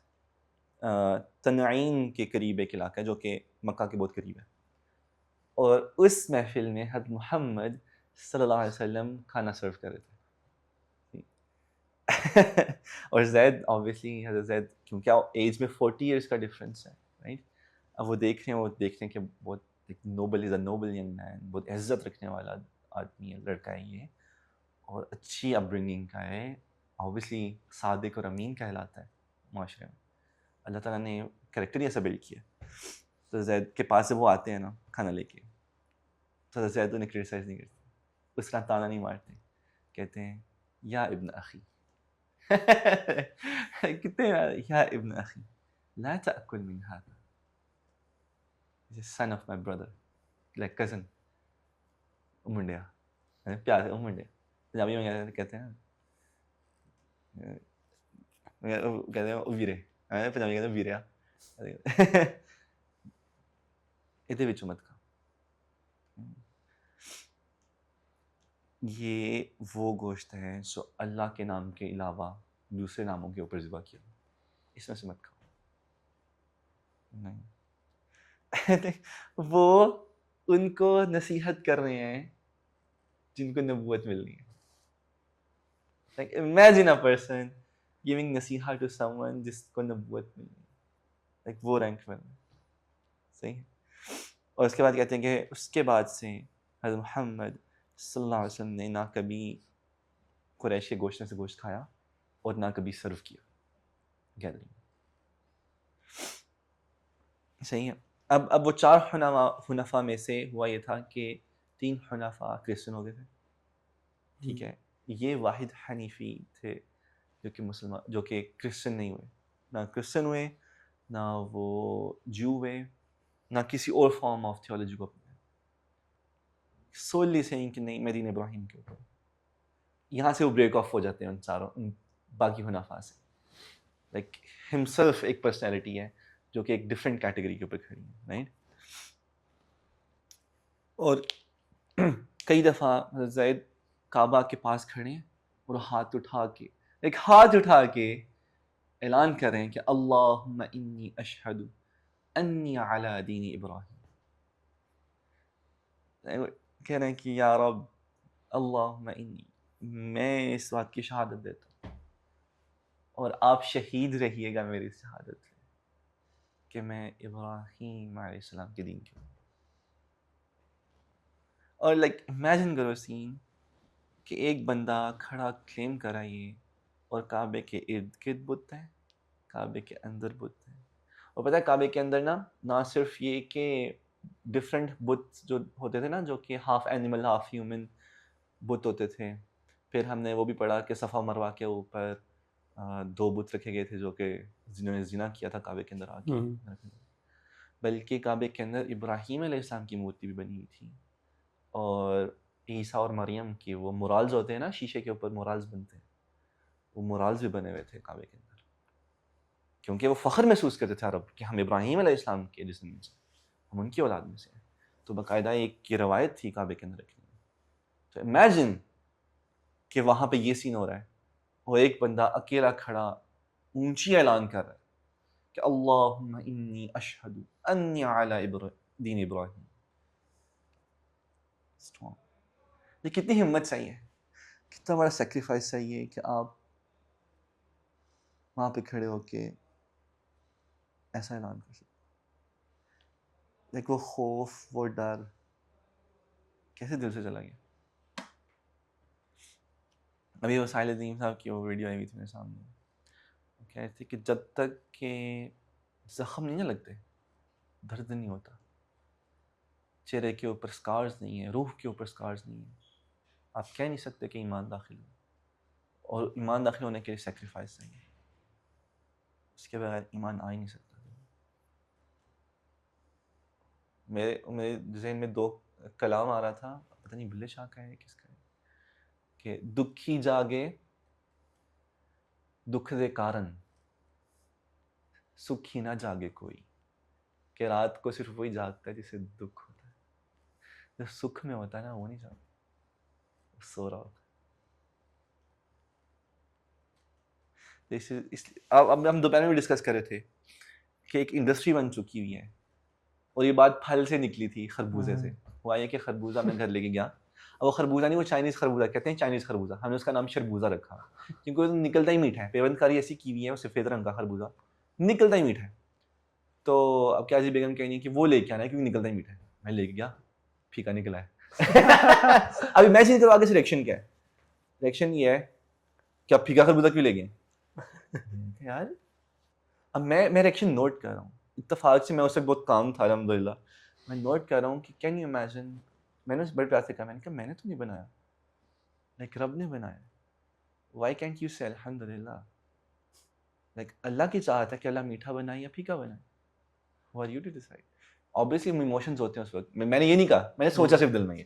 تنعیم کے قریب ایک علاقہ ہے جو کہ مکہ کے بہت قریب ہے, اور اس محفل میں حضرت محمد صلی اللہ علیہ وسلم کھانا سرو کر رہے تھے. اور زید obviously حضرت زید کیونکہ ایج میں 40 ایئرس کا ڈفرینس ہے رائٹ. اب وہ دیکھ رہے ہیں کہ بہت Nobel is a noble young man, بہت عزت رکھنے والا آدمی ہے, لڑکا ہے یہ, اور اچھی اپ برنگنگ کا ہے, obviously صادق اور امین کہلاتا ہے معاشرے میں. اللہ تعالیٰ نے کریکٹر ہی ایسا بلڈ کیا. تو زید کے پاس سے وہ آتے ہیں نا کھانا لے کے, تو زید انہیں کرٹیسائز نہیں کرتے, اس طرح تانا نہیں مارتے, کہتے ہیں یا ابن اخی, کتنے یا ابن اخی لا تأکل من هذا, son of my brother, like cousin. منڈیا پیار سے منڈیا پنجابی میں کہتے ہیں ویرے, پنجابی کہتے ہیں ویریا, ਇਹਦੇ ਵਿੱਚ مت کھا. یہ وہ گوشت ہے جو اللہ کے نام کے علاوہ دوسرے ناموں کے اوپر ذبح کیا, اس میں سے مت کھاؤ. نہیں, وہ ان کو نصیحت کر رہے ہیں جن کو نبوت ملنی ہے. Like imagine a person giving نصیحت to someone جس کو نبوت ملنی ہے, like وہ رینک میں. صحیح. اور اس کے بعد کہتے ہیں کہ اس کے بعد سے حضرت محمد صلی اللہ علیہ وسلم نے نہ کبھی قریش کے گوشت سے گوشت کھایا اور نہ کبھی سرو کیا گیدرنگ. صحیح ہے. اب وہ 4 حنفاء میں سے ہوا یہ تھا کہ 3 حنفاء کرسچن ہو گئے تھے, ٹھیک ہے. یہ واحد حنیفی تھے جو کہ مسلمان, جو کہ کرسچن نہیں ہوئے, نہ کرسچن ہوئے نہ وہ جو وے, نہ کسی اور فارم آف تھیولوجی کو اپنے, سوللی سینگ کہ نہیں میں دین ابراہیم کے اوپر. یہاں سے وہ بریک آف ہو جاتے ہیں ان باقی حنفاء سے. لائک ہمسیلف ایک پرسنالٹی ہے جو کہ ایک ڈفرینٹ کیٹیگری کے اوپر کھڑی ہے, رائٹ. اور کئی دفعہ حضرت زید کعبہ کے پاس کھڑے ہیں اور ہاتھ اٹھا کے اعلان کر رہے ہیں کہ اللہم انی اشہد انی علی دین ابراہیم. کہہ رہے ہیں کہ یا رب اللہم انی, میں اس بات کی شہادت دیتا ہوں اور آپ شہید رہیے گا میری شہادت سے کہ میں ابراہیم علیہ السلام کے دین کے ہوں. اور لائک امیجن کرو سین کہ ایک بندہ کھڑا کلیم کرائیے اور کعبے کے ارد گرد بت ہیں, کعبے کے اندر بت ہیں. اور پتہ ہے کعبے کے اندر نہ صرف یہ کہ ڈفرینٹ بت جو ہوتے تھے نا, جو کہ ہاف اینیمل ہاف ہیومن بت ہوتے تھے. پھر ہم نے وہ بھی پڑھا کہ صفا مروا کے اوپر 2 بت رکھے گئے تھے جو کہ جنہوں نے زنا کیا تھا کعبے کے اندر آ کے. بلکہ کعبے کے اندر ابراہیم علیہ السلام کی مورتی بھی بنی ہوئی تھی, اور عیسیٰ اور مریم کے وہ مورالز ہوتے ہیں نا, شیشے کے اوپر مورالز بنتے ہیں, وہ مورالز بھی بنے ہوئے تھے کعبے کے اندر, کیونکہ وہ فخر محسوس کرتے تھے عرب کہ ہم ابراہیم علیہ السلام کے ڈسینڈنٹس ہیں, ہم ان کی اولاد میں سے ہیں. تو باقاعدہ ایک کی روایت تھی کعبے کے اندر رکھنے میں. تو امیجن کہ وہاں پہ یہ سین ہو رہا ہے اور ایک بندہ اکیلا کھڑا اونچی اعلان کر رہا ہے کہ اللہم انی اشہد انی علی دین ابراہیم. یہ کتنی ہمت چاہیے, کتنا بڑا سیکریفائس چاہیے کہ آپ وہاں پہ کھڑے ہو کے ایسا اعلان کر سکتے. لیک وہ خوف, وہ ڈر کیسے دل سے چلا گیا. ابھی وہ ساحل عظیم صاحب کی وہ ویڈیو آئی ہوئی تھی میرے سامنے, وہ کہہ رہے تھے کہ جب تک کہ زخم نہیں لگتے درد نہیں ہوتا, چہرے کے اوپر سکارز نہیں ہیں, روح کے اوپر سکارز نہیں ہیں, آپ کہہ نہیں سکتے کہ ایمان داخل ہو. اور ایمان داخل ہونے کے لیے سیکریفائس چاہیے, اس کے بغیر ایمان آ ہی نہیں سکتا. میرے ذہن میں 2 کلام آ رہا تھا, پتہ نہیں بلے شاہ کا ہے کس کا ہے, کہ دکھی جاگے دکھ دے کارن سکھی نہ جاگے کوئی, کہ رات کو صرف وہی جاگتا ہے جسے دکھ ہوتا ہے, جو سکھ میں ہوتا ہے نا وہ نہیں جاگتا, وہ سو رہا ہوتا ہے. اب ہم دوپہر میں ڈسکس کر رہے تھے کہ ایک انڈسٹری بن چکی ہوئی ہے, اور یہ بات پھل سے نکلی تھی, خربوزے سے. ہوا یہ کہ خربوزہ میں گھر لے کے گیا, اب وہ خربوزہ نہیں, وہ چائنیز خربوزہ کہتے ہیں, چائنیز خربوزہ. ہم نے اس کا نام شربوزہ رکھا کیونکہ وہ نکلتا ہی میٹھا ہے, پیوند کاری ایسی کی ہوئی ہے, وہ سفید رنگ کا خربوزہ نکلتا ہی میٹھا ہے. تو اب کیا جی بیگم کہیں کہ وہ لے کے آنا ہے کیونکہ نکلتا ہی میٹھا ہے. میں لے کے گیا, پھیکا نکلا ہے. اب امیجن کرو آگے سے ریئیکشن کیا ہے. ریئیکشن یہ ہے کہ آپ پھیکا خربوزہ کیوں لے گئے یار. اب میں ریئیکشن نوٹ کر رہا ہوں, اتفاق سے میں اس وقت بہت کام تھا الحمدللہ, میں نوٹ کر رہا ہوں کہ کین یو امیجن, میں نے اس بڑے پیار سے کہا, میں نے کہا میں نے تو نہیں بنایا, لائک رب نے بنایا. وائی کینٹ یو سے الحمدللہ, لائک اللہ کی چاہت ہے کہ اللہ میٹھا بنائے یا پھیکا بنائے. Who are you to decide. Obviously emotions ہوتے ہیں اس وقت. میں نے یہ نہیں کہا, میں نے سوچا صرف دل میں یہ,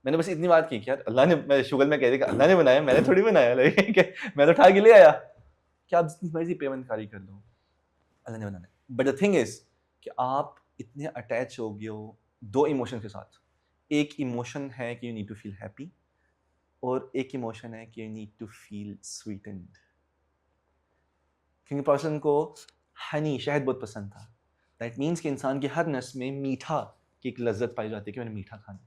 میں نے بس اتنی بات کی کہ یار اللہ نے, میں شغل میں کہہ دیا کہ اللہ نے بنایا, میں نے تھوڑی بنایا, کہ میں تو اٹھا کے لے آیا. کہ آپ جتنی مرضی پیمنٹ کاری کر لو, اللہ نے بنانا ہے. بٹ دا تھنگ از کہ آپ اتنے اٹیچ ہو گئے ہو 2 ایموشن کے ساتھ. ایک ایموشن ہے کہ you need to feel happy, اور ایک ایموشن ہے کہ you need to feel sweetened. کیونکہ پرسن کو ہنی, شہد بہت پسند تھا. دیٹ مینس کہ انسان کی ہر نس میں میٹھا کی ایک لذت پائی جاتی ہے کہ میں نے میٹھا کھانا.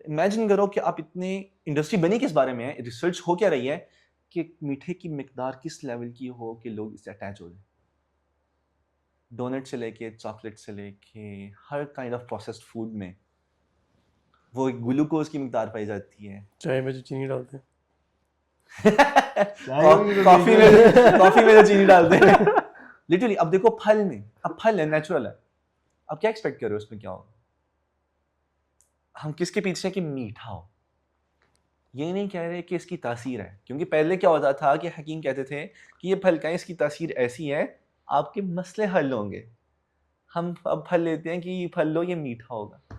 امیجن کرو کہ آپ اتنے, انڈسٹری بنی کس بارے میں ہے, ریسرچ ہو کیا رہی ہے کہ میٹھے کی مقدار کس لیول کی ہو کہ لوگ اس سے اٹیچ ہو جائیں. ڈونٹ سے لے کے چاکلیٹ سے لے کے ہر کائنڈ آف پروسیسڈ فوڈ میں وہ گلوکوز کی مقدار پائی جاتی ہے. چائے میں جو چینی ڈالتے ہیں, کافی میں جو چینی ڈالتے ہیں لٹرلی. اب دیکھو پھل میں, اب پھل ہے, نیچرل ہے, اب کیا ایکسپیکٹ کر رہے ہو اس میں کیا ہوگا. ہم کس کے پیچھے کہ میٹھا ہو. یہ نہیں کہہ رہے کہ اس کی تاثیر ہے, کیونکہ پہلے کیا ہوتا تھا کہ حکیم کہتے تھے کہ یہ پھل کا ہے, اس کی تاثیر ایسی ہے آپ کے مسئلے حل ہوں گے. ہم اب پھل لیتے ہیں کہ یہ پھل لو یہ میٹھا ہوگا,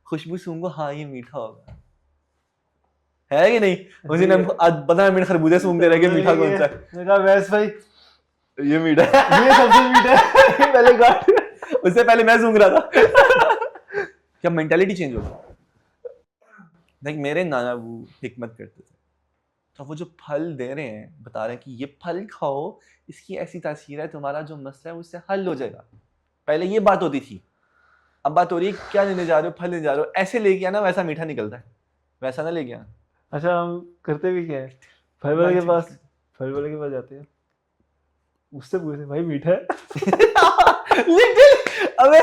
خوشبو سونگو ہاں یہ میٹھا ہوگا, ہے کہ نہیں؟ اسی نے 15 منٹ خربوزے سونگتے رہ کے میٹھا کون سا ہے, میں کہا ویس بھائی یہ میٹھا ہے, یہ سب سے میٹھا ہے, پہلے کاٹ. اس سے پہلے میں سونگ رہا تھا. کیا مینٹیلٹی چینج ہوگی. لائک میرے نانا وہ حکمت کرتے تھے, تو وہ جو پھل دے رہے ہیں بتا رہے ہیں کہ یہ پھل کھاؤ, اس کی ایسی تاثیر ہے, تمہارا جو مسئلہ ہے اس سے حل ہو جائے گا. پہلے یہ بات ہوتی تھی, اب بات ہو رہی ہے کیا لینے جا رہے ہو, پھل لینے جا رہے ہو, ایسے لے کے آنا ویسا میٹھا نکلتا ہے, ویسا نہ لے کے آنا. اچھا ہم کرتے بھی کیا ہے, پھل والے کے پاس جاتے ہیں, اس سے پوچھتے بھائی میٹھا ہے. ابے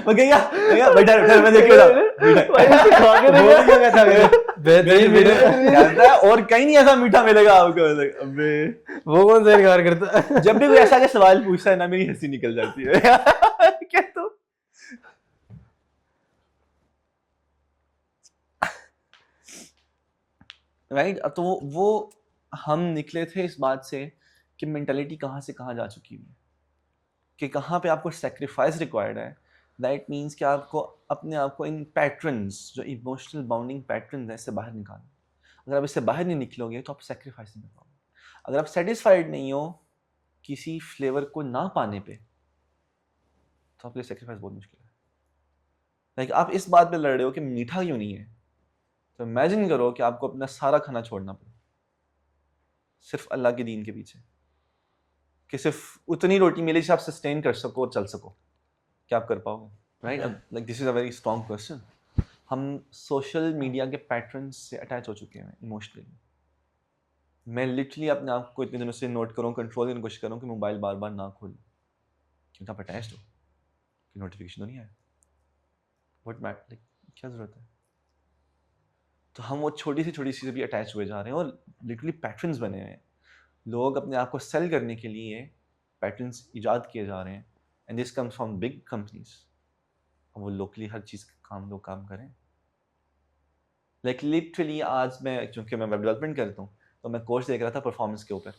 وہ کہے گا بیٹھا میں دیکھ لیتا اور کہیں نہیں ایسا میٹھا ملے گا آپ کو. ابے وہ کون سا انکار کرتا ہے؟ جب بھی کوئی ایسا کے سوال پوچھتا ہے نا میری ہنسی نکل جاتی ہے. کیا تو رائٹ. تو وہ ہم نکلے تھے اس بات سے کہ مینٹلٹی کہاں سے کہاں جا چکی ہے, کہ کہاں پہ آپ کو سیکریفائس ریکوائرڈ ہے. دیٹ مینس کہ آپ کو اپنے آپ کو ان پیٹرنز جو ایموشنل باؤنڈنگ پیٹرنز ہیں اس سے باہر نکالنا. اگر آپ اس سے باہر نہیں نکلو گے تو آپ سیکریفائس نہیں کر پاؤ گے. اگر آپ سیٹسفائڈ نہیں ہو کسی فلیور کو نہ پانے پہ تو آپ کے سیکریفائس بہت مشکل ہے. لائک آپ اس بات پہ لڑ رہے ہو کہ میٹھا کیوں نہیں ہے, تو امیجن کرو کہ آپ کو اپنا سارا کھانا چھوڑنا پڑے صرف اللہ کے دین کے پیچھے, کہ صرف اتنی روٹی ملے جسے آپ سسٹین کر سکو اور چل سکو. کیا آپ کر پاؤ گے؟ Right. Like this is a very strong question. ہم سوشل میڈیا کے پیٹرنس سے اٹیچ ہو چکے ہیں ایموشنلی. میں لٹرلی اپنے آپ کو اتنے دنوں سے نوٹ کروں, کنٹرول کرنے کی کوشش کروں کہ موبائل بار بار نہ کھولوں, کیونکہ آپ اٹیچڈ ہو کہ نوٹیفیکیشن تو نہیں آیا. وٹ میٹر, کیا ضرورت ہے. تو ہم وہ چھوٹی سی چیزیں بھی اٹیچ ہوئے جا رہے ہیں اور لٹرلی پیٹرنس بنے ہوئے ہیں. لوگ اپنے آپ کو سیل کرنے کے لیے پیٹرنس ایجاد کیے جا رہے ہیں, and this comes from big companies. وہ لوکلی ہر چیز لوگ کام کریں. لائک لٹرلی آج میں چونکہ میں ویب ڈیولپمنٹ کرتا ہوں تو میں کورس دیکھ رہا تھا پرفارمنس کے اوپر.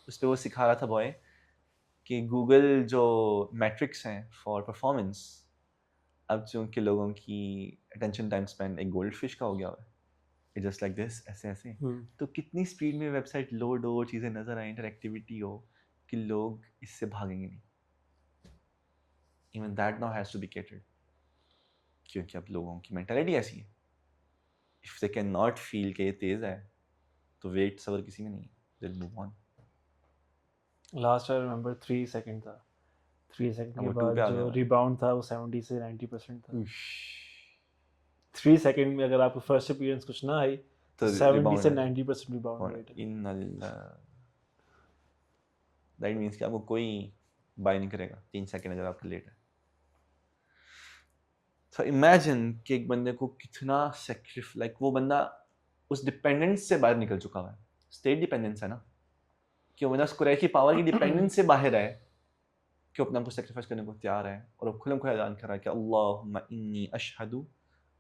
اس پہ وہ سکھا رہا تھا بوائے کہ گوگل جو میٹرکس ہیں فار پرفارمنس, اب چونکہ لوگوں کی اٹینشن ٹائم اسپین ایک گولڈ فش کا ہو گیا ہوا ہے, جسٹ لائک دس, ایسے ایسے, تو کتنی اسپیڈ میں ویب سائٹ لوڈ ہو, چیزیں نظر آئیں, انٹریکٹیویٹی ہو, کہ لوگ اس سے بھاگیں گے نہیں. Even that now has to be catered, کیونکہ اب لوگوں کی مینٹلٹی ایسی ہے, if they can not feel کہ یہ تیز ہے تو ویٹ صبر کسی میں نہیں ہے, دل move on. Last I remember 3 second تھا, 3 سیکنڈ کے بعد جو ریباؤنڈ تھا وہ 70 سے 90% تھا. 3 سیکنڈ میں اگر آپ کو فرسٹ اپیئرنس کچھ نہ آئی تو 70 سے 90% ریباؤنڈ ریٹ ہے. ان اللہ, دیٹ مینس کہ آپ کو کوئی بائی نہیں کرے گا 3 سیکنڈ اگر آپ کا لیٹ ہے. تو امیجن کہ ایک بندے کو کتنا لائک وہ بندہ اس ڈپینڈنس سے باہر نکل چکا ہوا ہے. اسٹیٹ ڈپینڈنس ہے نا, کہ وہ بندہ اس قریشی پاور کی ڈپینڈنس سے باہر ہے, کہ وہ اپنا کو سیکریفائس کرنے کو تیار ہے, اور وہ کھلم کھلا اعلان کر رہا ہے کہ اللہم انی اشہد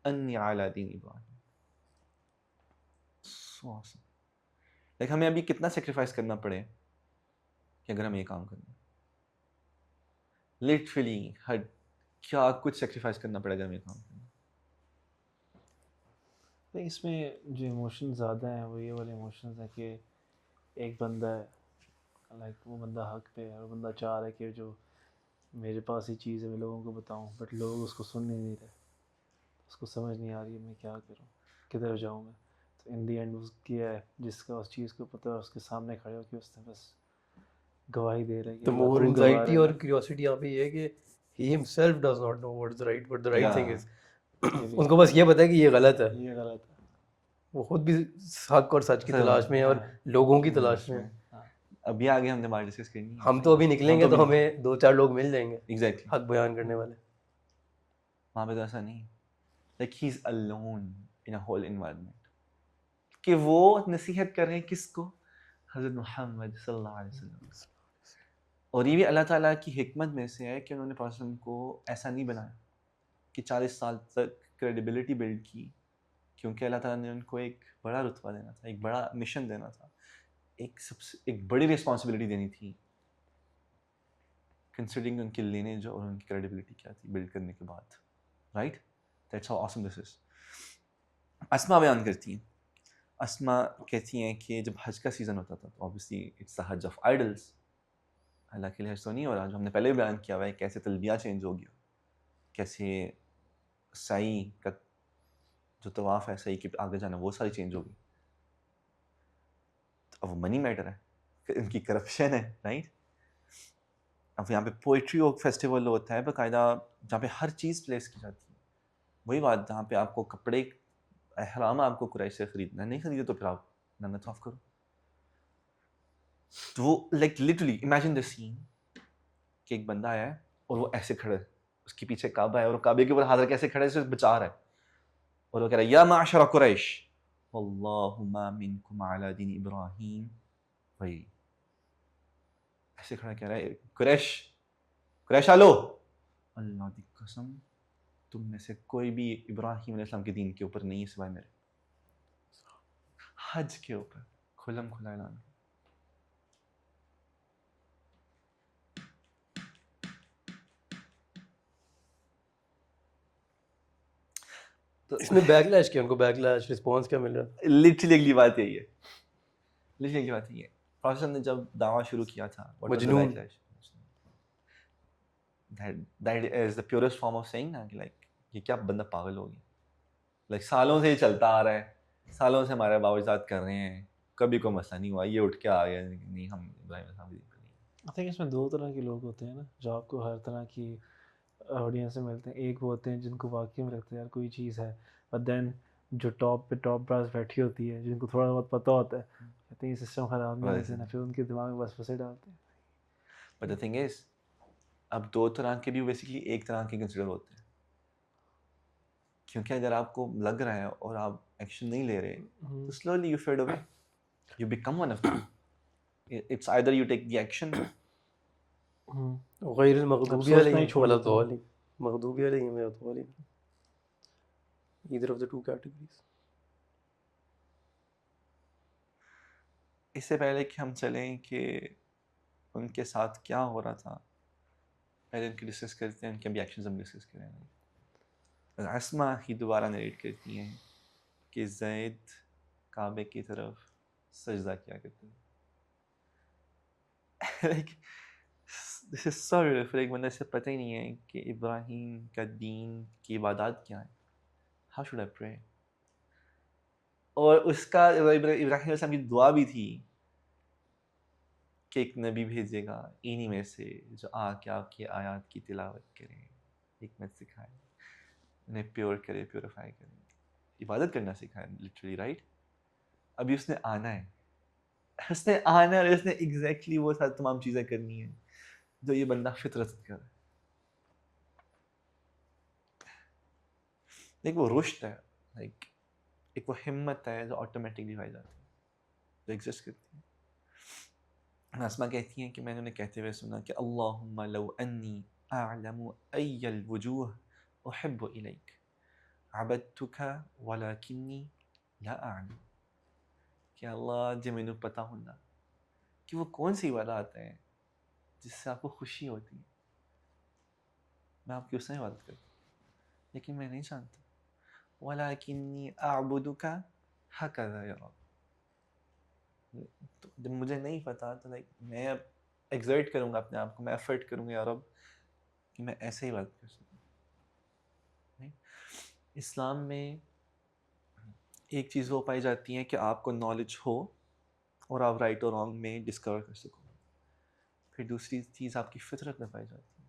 انی علی دین ابراہیم. لیکن ہمیں ابھی کتنا سیکریفائس کرنا پڑے کہ اگر ہم یہ کام کریں, لٹرلی کیا کچھ سیکریفائس کرنا پڑے گا ہمیں یہ کام کریں. اس میں جو ایموشن زیادہ ہیں وہ یہ والے ایموشنز ہیں کہ ایک بندہ ہے, لائک وہ بندہ حق پہ ہے, وہ بندہ چاہ رہا ہے کہ جو میرے پاس ہی چیز ہے میں لوگوں کو بتاؤں, بٹ لوگ اس کو سن نہیں رہے, اس کو سمجھ نہیں آ رہی ہے میں کیا کروں, کدھر جاؤں میں. تو ان دی اینڈ اس کیا ہے جس کا اس چیز کو پتہ ہے اس کے سامنے کھڑے ہو کے اس نے بس گواہی دے رہے ہیں. تو مور انزائٹی اور کیوریوسٹی یہاں پہ یہ ہے کہ he himself does not know what the right thing is. ان کو بس یہ پتہ ہے کہ یہ غلط ہے, یہ غلط ہے. وہ خود بھی حق اور سچ کی تلاش میں اور لوگوں کی تلاش میں. ابھی آگے ہم نے بات ڈسکس کرنی ہے, ہم تو ابھی نکلیں گے تو ہمیں 2-4 لوگ مل جائیں گے ایگزیکٹلی حق بیان کرنے والے. وہاں پہ تو ایسا نہیں, like he is alone in a whole environment, کہ وہ نصیحت کر رہے ہیں کس کو, حضرت محمد صلی اللہ علیہ وسلم. اور یہ بھی اللہ تعالیٰ کی حکمت میں سے ہے کہ انہوں نے پرافیٹ صلی اللہ علیہ وسلم کو ایسا نہیں بنایا کہ 40 سال تک کریڈیبلٹی بلڈ کی, کیونکہ اللہ تعالیٰ نے ان کو ایک بڑا رتبہ دینا تھا, ایک بڑا مشن دینا تھا, ایک بڑی رسپانسبلٹی دینی تھی. کنسیڈرنگ ان کی لینیج اور ان کی کریڈیبلٹی کیا تھی بلڈ کرنے کے بعد. رائٹ, دیٹس ہاؤ آسم دس از. اسما بیان کرتی ہیں, اسما کہتی ہیں کہ جب حج کا سیزن ہوتا تھا تو obviously it's the حج آف آئیڈلس, اللہ کے لیے حج تو نہیں ہو رہا, جو ہم نے پہلے بھی بیان کیا ہوا ہے کیسے تلبیہ چینج ہو گیا, کیسے سعی کا جو طواف ہے سعی کے آگے جانا وہ ساری چینج ہو گئی. اب وہ منی میٹر ہے, ان کی کرپشن ہے. رائٹ, اب یہاں پہ پوئٹری اور فیسٹیول ہوتا ہے باقاعدہ جہاں پہ ہر چیز پلیس کی جاتی ہے. وہی بات جہاں پہ آپ کو کپڑے احرام آپ کو قریش سے خریدنا ہے, نہیں خریدے تو پھر آپ نہ طواف کرو. تو وہ لائک لٹرلی امیجن دا سین کہ ایک بندہ آیا ہے اور وہ ایسے کھڑا ہے, اس کے پیچھے کعبہ ہے اور کعبے کے اوپر حاضر کیسے کھڑا ہے, اسے بچا رہا ہے, اور وہ کہہ رہا ہے یا معشر قریش واللہ ما منکم علی دین ابراہیم. بھائی ایسے کھڑا کہہ رہا ہے قریش آلو, اللہ کی قسم تم میں سے کوئی بھی ابراہیم علیہ السلام کے دین کے اوپر نہیں ہے سوائے میرے. حج کے اوپر کھلم کھلا اعلان. تو اس میں بیک لیش کیا, ان کو بیک لیش رسپانس کیا مل رہا ہے؟ لٹرلی اگلی بات یہی ہے, لٹرلی اگلی بات یہی ہے. پروفیسر نے جب دعویٰ شروع کیا تھا مجنون, that is the purest form of saying نا کہ لائک یہ کیا بندہ پاگل ہو گیا. لائک سالوں سے یہ چلتا آ رہا ہے, سالوں سے ہمارے باوجات کر رہے ہیں, کبھی کوئی مسئلہ نہیں ہوا, یہ اٹھ کے آ گیا نہیں ہم ابراہیم علیہ السلام نہیں. I think اس میں دو طرح کے لوگ ہوتے ہیں نا جو آپ کو ہر طرح کی آڈینس سے ملتے ہیں. ایک وہ ہوتے ہیں جن کو واقعی میں لگتا ہے یار کوئی چیز ہے, اور دین جو ٹاپ پہ ٹاپ براس بیٹھی ہوتی ہے جن کو تھوڑا بہت پتہ ہوتا ہے, کہتے ہیں یہ سسٹم خراب نہیں ہوتے نا, پھر ان کے دماغ میں بس پھنسے ڈالتے ہیں. But the thing is اب دو طرح کے بھی بیسکلی ایک طرح کے کنسیڈر ہوتے ہیں, کیونکہ اگر آپ کو لگ رہا ہے اور آپ ایکشن نہیں لے رہے تو slowly you fade away, you become one of them. It's either you take the action. غیر المغضوب علیہم ولا الضالین, مغضوب علیہم ولا الضالین, either of the two categories. اس سے پہلے کہ ہم چلیں کہ ان کے ساتھ کیا ہو رہا تھا, پہلے ان کی ڈسکس کرتے ہیں, ان کے بھی ایکشنز ہم ڈسکس کریں گے. اسما ہی دوبارہ نریٹ کرتی ہیں کہ زید کعبے کی طرف سجدہ کیا کرتے ہیں. Like this is so beautiful. ایک بندے سے پتہ ہی نہیں ہے کہ ابراہیم کا دین کی عبادات کیا ہیں, ہاؤ شوڈ آئی پرے. اور اس کا ابراہیم علیہ السلام کی دعا بھی تھی کہ ایک نبی بھیجے گا انہی میں سے جو آ کے آپ کی آیات کی تلاوت کرے, حکمت سکھائے, انہیں پیور کرے, پیوریفائی کرے, عبادت کرنا سکھائے لٹرلی. رائٹ, ابھی اس نے آنا ہے, اس نے آنا ہے اور اس نے ایگزیکٹلی وہ ساری تمام چیزیں کرنی ہیں جو یہ بندہ فطرت سے کر رہا ہے. ایک وہ رشد ہے, لائک ایک وہ ہمت ہے جو آٹومیٹکلی پائی جاتی ہے, جو ایگزسٹ کرتی ہے. اسما کہتی ہیں کہ میں نے انہیں کہتے ہوئے سنا کہ اللہم لو انی اعلم ای الوجوہ احب الیک عبدتک ولکنی لا اعلم. کہ اللہ جی مینوں پتا ہونا کہ وہ کون سی عبادات ہیں جس سے آپ کو خوشی ہوتی ہے, میں آپ کی اس میں عبادت کرتا ہوں, لیکن میں نہیں جانتا. ولکنی اعبدک ہکذا یا رب. تو جب مجھے نہیں پتا تو لائک میں اب ایگزرٹ کروں گا اپنے آپ کو, میں ایفرٹ کروں گا یا رب کہ میں ایسے ہی بات کر سکوں. اسلام میں ایک چیز وہ پائی جاتی ہے کہ آپ کو نالج ہو اور آپ رائٹ اور رانگ میں ڈسکور کر سکو. پھر دوسری چیز آپ کی فطرت میں پائی جاتی ہے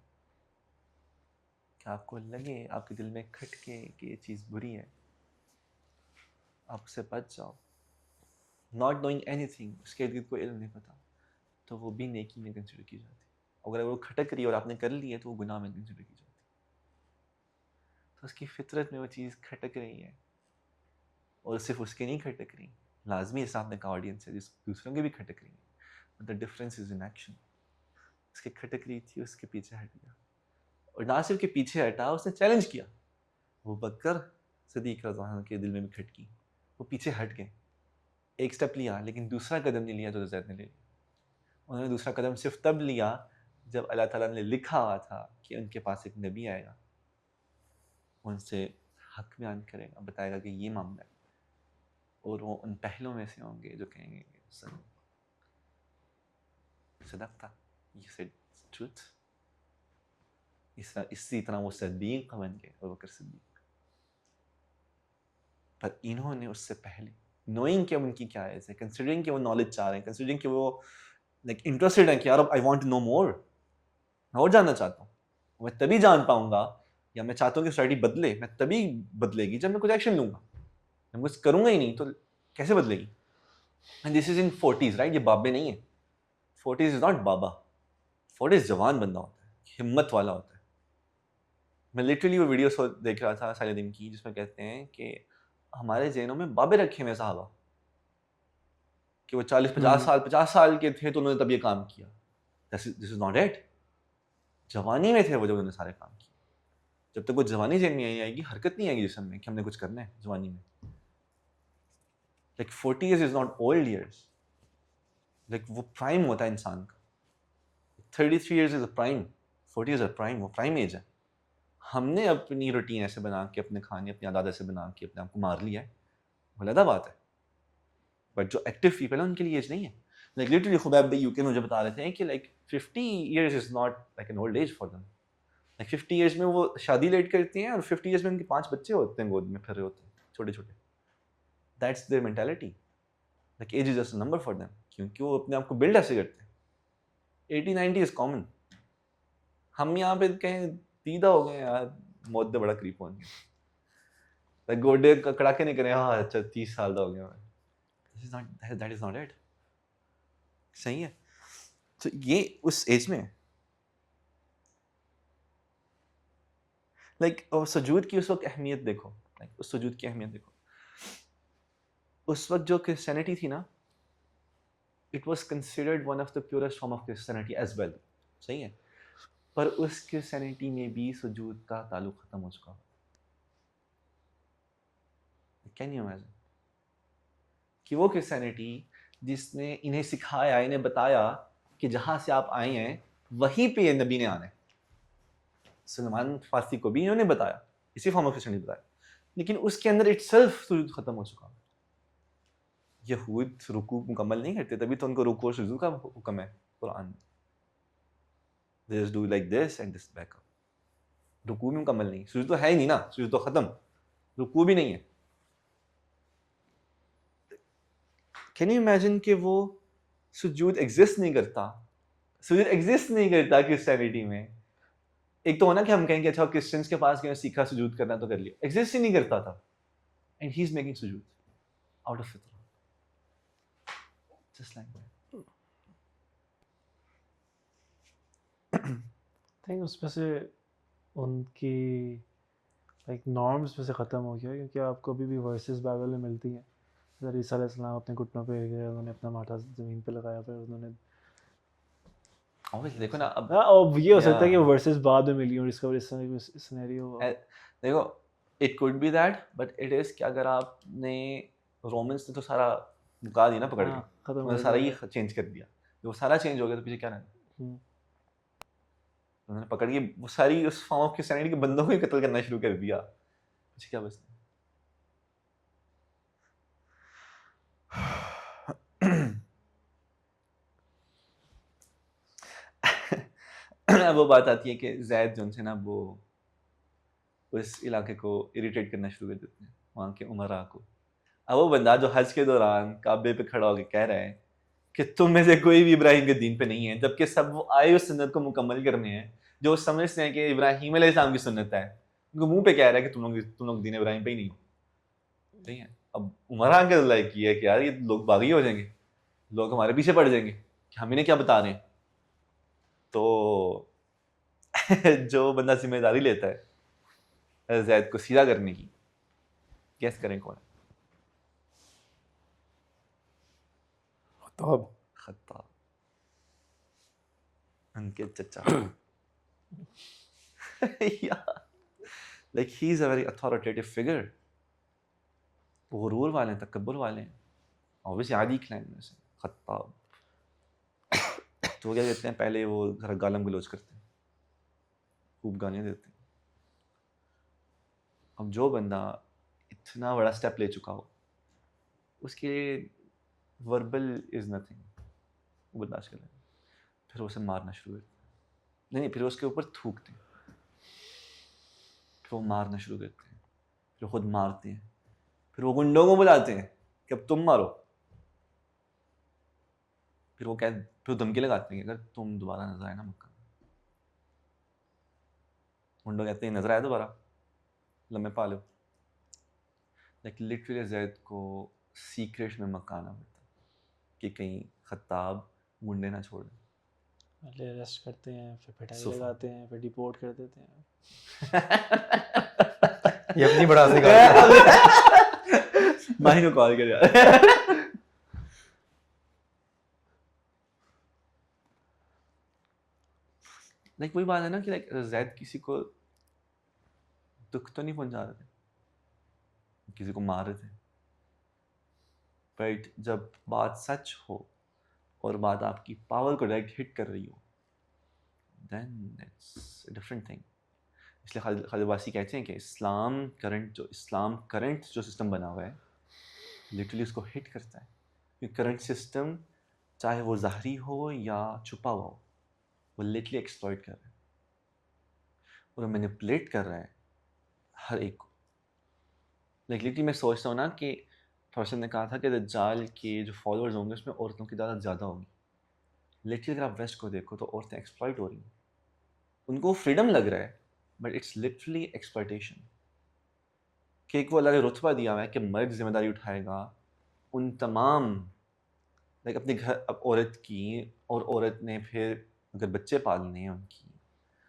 کہ آپ کو لگے, آپ کے دل میں کھٹکے کہ یہ چیز بری ہے, آپ اس سے بچ جاؤ. ناٹ نوئنگ اینی تھنگ, اس کے ارد کوئی علم نہیں پتا, تو وہ بھی نیکی میں کنسیڈر کی جاتی ہے. اگر وہ کھٹک رہی ہے اور آپ نے کر لی ہے تو وہ گناہ میں کنسیڈر کی جاتی ہے. تو اس کی فطرت میں وہ چیز کھٹک رہی ہے, اور صرف اس کے نہیں کھٹک رہی, لازمی اسلام نے کا آڈینس ہے جس دوسروں کے بھی کھٹک رہی ہیں. The difference is in action. اس کے کھٹک رہی تھی, اس کے پیچھے ہٹ گیا, اور نہ صرف کے پیچھے ہٹا, اس نے چیلنج کیا. وہ بکر صدیق رضی اللہ عنہ کے دل میں بھی کھٹکی, وہ پیچھے ہٹ گئے, ایک سٹیپ لیا لیکن دوسرا قدم نہیں لیا جو زید نے لے لیا. انہوں نے دوسرا قدم صرف تب لیا جب اللہ تعالیٰ نے لکھا ہوا تھا کہ ان کے پاس ایک نبی آئے گا، ان سے حق بیان کرے گا، بتائے گا کہ یہ معاملہ ہے، اور وہ ان پہلوں میں سے ہوں گے جو کہیں گے کہ صدق تھا، یہ said truth. اسی طرح وہ صدیق بن گئے، ابو بکر صدیق. پر انہوں نے اس سے پہلے نوئنگ کہ ان کی کیا ہے، کنسیڈرنگ کہ وہ نالج چاہ رہے ہیں، کنسیڈرنگ کہ وہ لائک انٹرسٹڈ ہیں کہ یار آئی وانٹ ٹو نو مور، میں اور جاننا چاہتا ہوں، میں تبھی جان پاؤں گا، یا میں چاہتا ہوں کہ سوسائٹی بدلے، میں تبھی بدلے گی جب میں کچھ ایکشن لوں گا. میں کچھ کروں گا ہی نہیں تو کیسے بدلے گی؟ And this is in 40s right, یہ بابے نہیں ہیں. 40s از ناٹ بابا. 40s جوان بندہ ہوتا ہے، ہمت والا ہوتا ہے. میں لٹرلی وہ ویڈیوز دیکھ رہا تھا سارے دن کی، جس میں کہتے ہیں کہ ہمارے ذہنوں میں بابے رکھے ہوئے صحابہ کہ وہ 50 سال کے تھے تو انہوں نے تب یہ کام کیا. دس از ناٹ اٹ. جوانی میں تھے وہ جب انہوں نے سارے کام کیے. جب تک وہ جوانی ذہن میں آئے گی، حرکت نہیں آئے گی جسم میں کہ ہم نے کچھ کرنا ہے جوانی میں. Like 40 years is not old years, like وہ پرائم ہوتا ہے انسان کا. 33 years از اے پرائم، 40 از اے پرائم، وہ پرائم ایج ہے. ہم نے اپنی روٹین ایسے بنا کے، اپنے کھانے اپنی عادات ایسے بنا کے اپنے آپ کو مار لیا ہے، وہ علیحدہ بات ہے. بٹ جو ایکٹیو پیپل ہیں ان کے لیے ایج نہیں ہے. لائک لٹرلی خبیب بھائی یو کے مجھے بتا رہے تھے کہ like 50 years is not like an old age for them. Like 50 years میں وہ شادی لیٹ کرتی ہیں، اور 50 years میں ان کے 5 بچے ہوتے ہیں گود میں پھر رہے ہوتے ہیں چھوٹے چھوٹے. That's their mentality. Like age is just a number for them, کیونکہ وہ اپنے آپ کو بلڈ ایسے کرتے ہیں. 80-90 از کامن. ہم یہاں پہ کہیں دیدہ ہو گئے یار، موت دے بڑا قریب ہو گیا، گوڈے کڑاکے نہیں کرے، ہاں اچھا 30 سال کا ہو گیا میں. That is not it. صحیح ہے. تو یہ اس ایج میں لائک سجود کی اس وقت اہمیت دیکھو، لائک اس سجود کی اہمیت دیکھو. اس وقت جو کرسچینٹی تھی نا، it was considered one of the purest form of Christianity as well. صحیح ہے. پر اس کرسچینٹی میں بھی سجود کا تعلق ختم ہو چکا. کین یو امیجن کہ وہ کرسچینٹی جس نے انہیں سکھایا، انہیں بتایا کہ جہاں سے آپ آئے ہیں وہیں پہ نبی نے آنا ہے. سلمان فارسی کو بھی انہوں نے بتایا، اسی فارم آف کرسچینٹی بتایا، لیکن اس کے اندر اٹ سیلف سجود ختم ہو چکا. یہود رکوع مکمل نہیں کرتے، تبھی تو ان کو رکوع اور سجود کا حکم ہے قرآن میں. They just do like this and this back up. رکوع بھی مکمل نہیں، سجود تو ہے ہی نہیں نا، سجود تو ختم، رکوع بھی نہیں ہے. کین یو امیجن کہ وہ سجود ایگزسٹ نہیں کرتا. سجود ایگزسٹ نہیں کرتا کرسچینٹی میں. ایک تو ہونا کہ ہم کہیں کہ اچھا کرسچنس کے پاس گئے سیکھا سجود کرنا تو کر لیا، ایگزسٹ ہی نہیں کرتا تھا. اینڈ ہی از میکنگ سجود آؤٹ آف فطرہ، جسٹ لائک دیٹ. تھنک اس میں سے ان کی لائک نارمس میں سے ختم ہو گیا، کیونکہ آپ کو ابھی بھی ورسز بائبل میں ملتی ہیں. عیسیٰ علیہ السلام اپنے گھٹنوں پہ گئے، انہوں نے اپنا ماتھا زمین پہ لگایا، پھر انہوں نے دیکھو نا اب یہ ہو سکتا ہے کہ ورسز بعد میں ملی اور اس کا وجہ سے سینیریو ہوا. دیکھو it could be that, but it is کہ اگر آپ نے رومنس نے تو سارا مکا دیا نا پکڑ کے، انہوں نے سارا ہی چینج کر دیا. جو سارا چینج ہو گیا تو پیچھے کیا رہنا؟ انہوں نے پکڑ کے وہ ساری اس فارم آف کرسچینٹی کے بندوں کو ہی قتل کرنا شروع کر دیا. پیچھے کیا بچتا؟ اب وہ بات آتی ہے کہ زید جو سے نا وہ اس علاقے کو اریٹیٹ کرنا شروع کر دیتے ہیں، وہاں کے عمراء کو. اب وہ بندہ جو حج کے دوران کعبے پہ کھڑا ہو کے کہہ رہا ہے کہ تم میں سے کوئی بھی ابراہیم کے دین پہ نہیں ہے، جبکہ سب وہ آئے اس سنت کو مکمل کرنے ہیں جو وہ سمجھتے ہیں کہ ابراہیم علیہ السلام کی سنت ہے. ان کو منہ پہ کہہ رہا ہے کہ تم لوگ دین ابراہیم پہ ہی نہیں ہو. صحیح ہے. اب عمراء کے لائک یہ ہے کہ یار یہ لوگ باغی ہو جائیں گے، لوگ ہمارے پیچھے پڑ جائیں گے کہ ہم انہیں کیا بتا رہے ہیں. تو جو بندہ ذمہ داری لیتا ہے زید کو سیدھا کرنے کی، گیس کریں کون ہے؟ خطاب، ان کے چچا. Like he is a very authoritative figure. غرور والے ہیں، تکبر والے ہیں. obviously عادی کلائن میں سے خطاب. تو کیا کہتے ہیں پہلے وہ ذرا گالم گلوچ کرتے ہیں, خوب گالیاں دیتے ہیں. اب جو بندہ اتنا بڑا اسٹیپ لے چکا ہو اس کے وربل از نتھنگ, وہ برداشت کر لیں, پھر اسے مارنا شروع کرتے ہیں. نہیں, پھر اس کے اوپر تھوکتے ہیں, پھر وہ مارنا شروع کرتے ہیں, پھر خود مارتے ہیں, پھر وہ گنڈوں کو بلاتے ہیں کہ اب تم مارو, پھر دھمکی لگاتے ہیں کہ اگر تم دوبارہ نظر آئے نا مکہ, گنڈوں کہتے ہیں نظر آئے دوبارہ لمحے پا لو. لیکن لٹرلی زید کو سیکریٹ میں مکہ آنا پڑتا کہ کہیں خطاب گنڈے نہ چھوڑ دیں. پہلے ارسٹ کرتے ہیں, پھر پٹائی لگاتے ہیں, پھر ڈیپورٹ کر دیتے ہیں. یہ اپنی بڑا سے کہا ماہی کو کال کر یار. لائک وہی بات ہے نا کہ لائک زید کسی کو دکھ تو نہیں پہنچا رہے تھے, کسی کو مار رہے تھے, بٹ جب بات سچ ہو اور بات آپ کی پاور کو ڈائریکٹ ہٹ کر رہی ہو دین اٹس اے ڈفرنٹ تھنگ. اس لیے خالد عباسی کہتے ہیں کہ اسلام کرنٹ جو سسٹم بنا ہوا ہے لٹرلی اس کو ہٹ کرتا ہے, کیونکہ کرنٹ سسٹم چاہے وہ ظاہری ہو یا چھپا ہوا ہو وہ لٹرلی ایکسپلائٹ کر رہا ہے اور مینیپولیٹ کر رہا ہے ہر ایک کو. لائک لٹرلی میں سوچتا ہوں نا کہ پرسن نے کہا تھا کہ دجال کے جو فالوورز ہوں گے اس میں عورتوں کی تعداد زیادہ ہوگی. لٹرلی اگر آپ ویسٹ کو دیکھو تو عورتیں ایکسپلائٹ ہو رہی ہیں, ان کو فریڈم لگ رہا ہے بٹ اٹس لٹرلی ایکسپلائٹیشن. کہ ایک وہ اللہ نے رتبہ دیا ہوا ہے کہ مرد ذمہ داری اٹھائے گا ان تمام لائک اپنے گھر اب عورت کی, اور عورت نے پھر اگر بچے پالنے ہیں ان کی,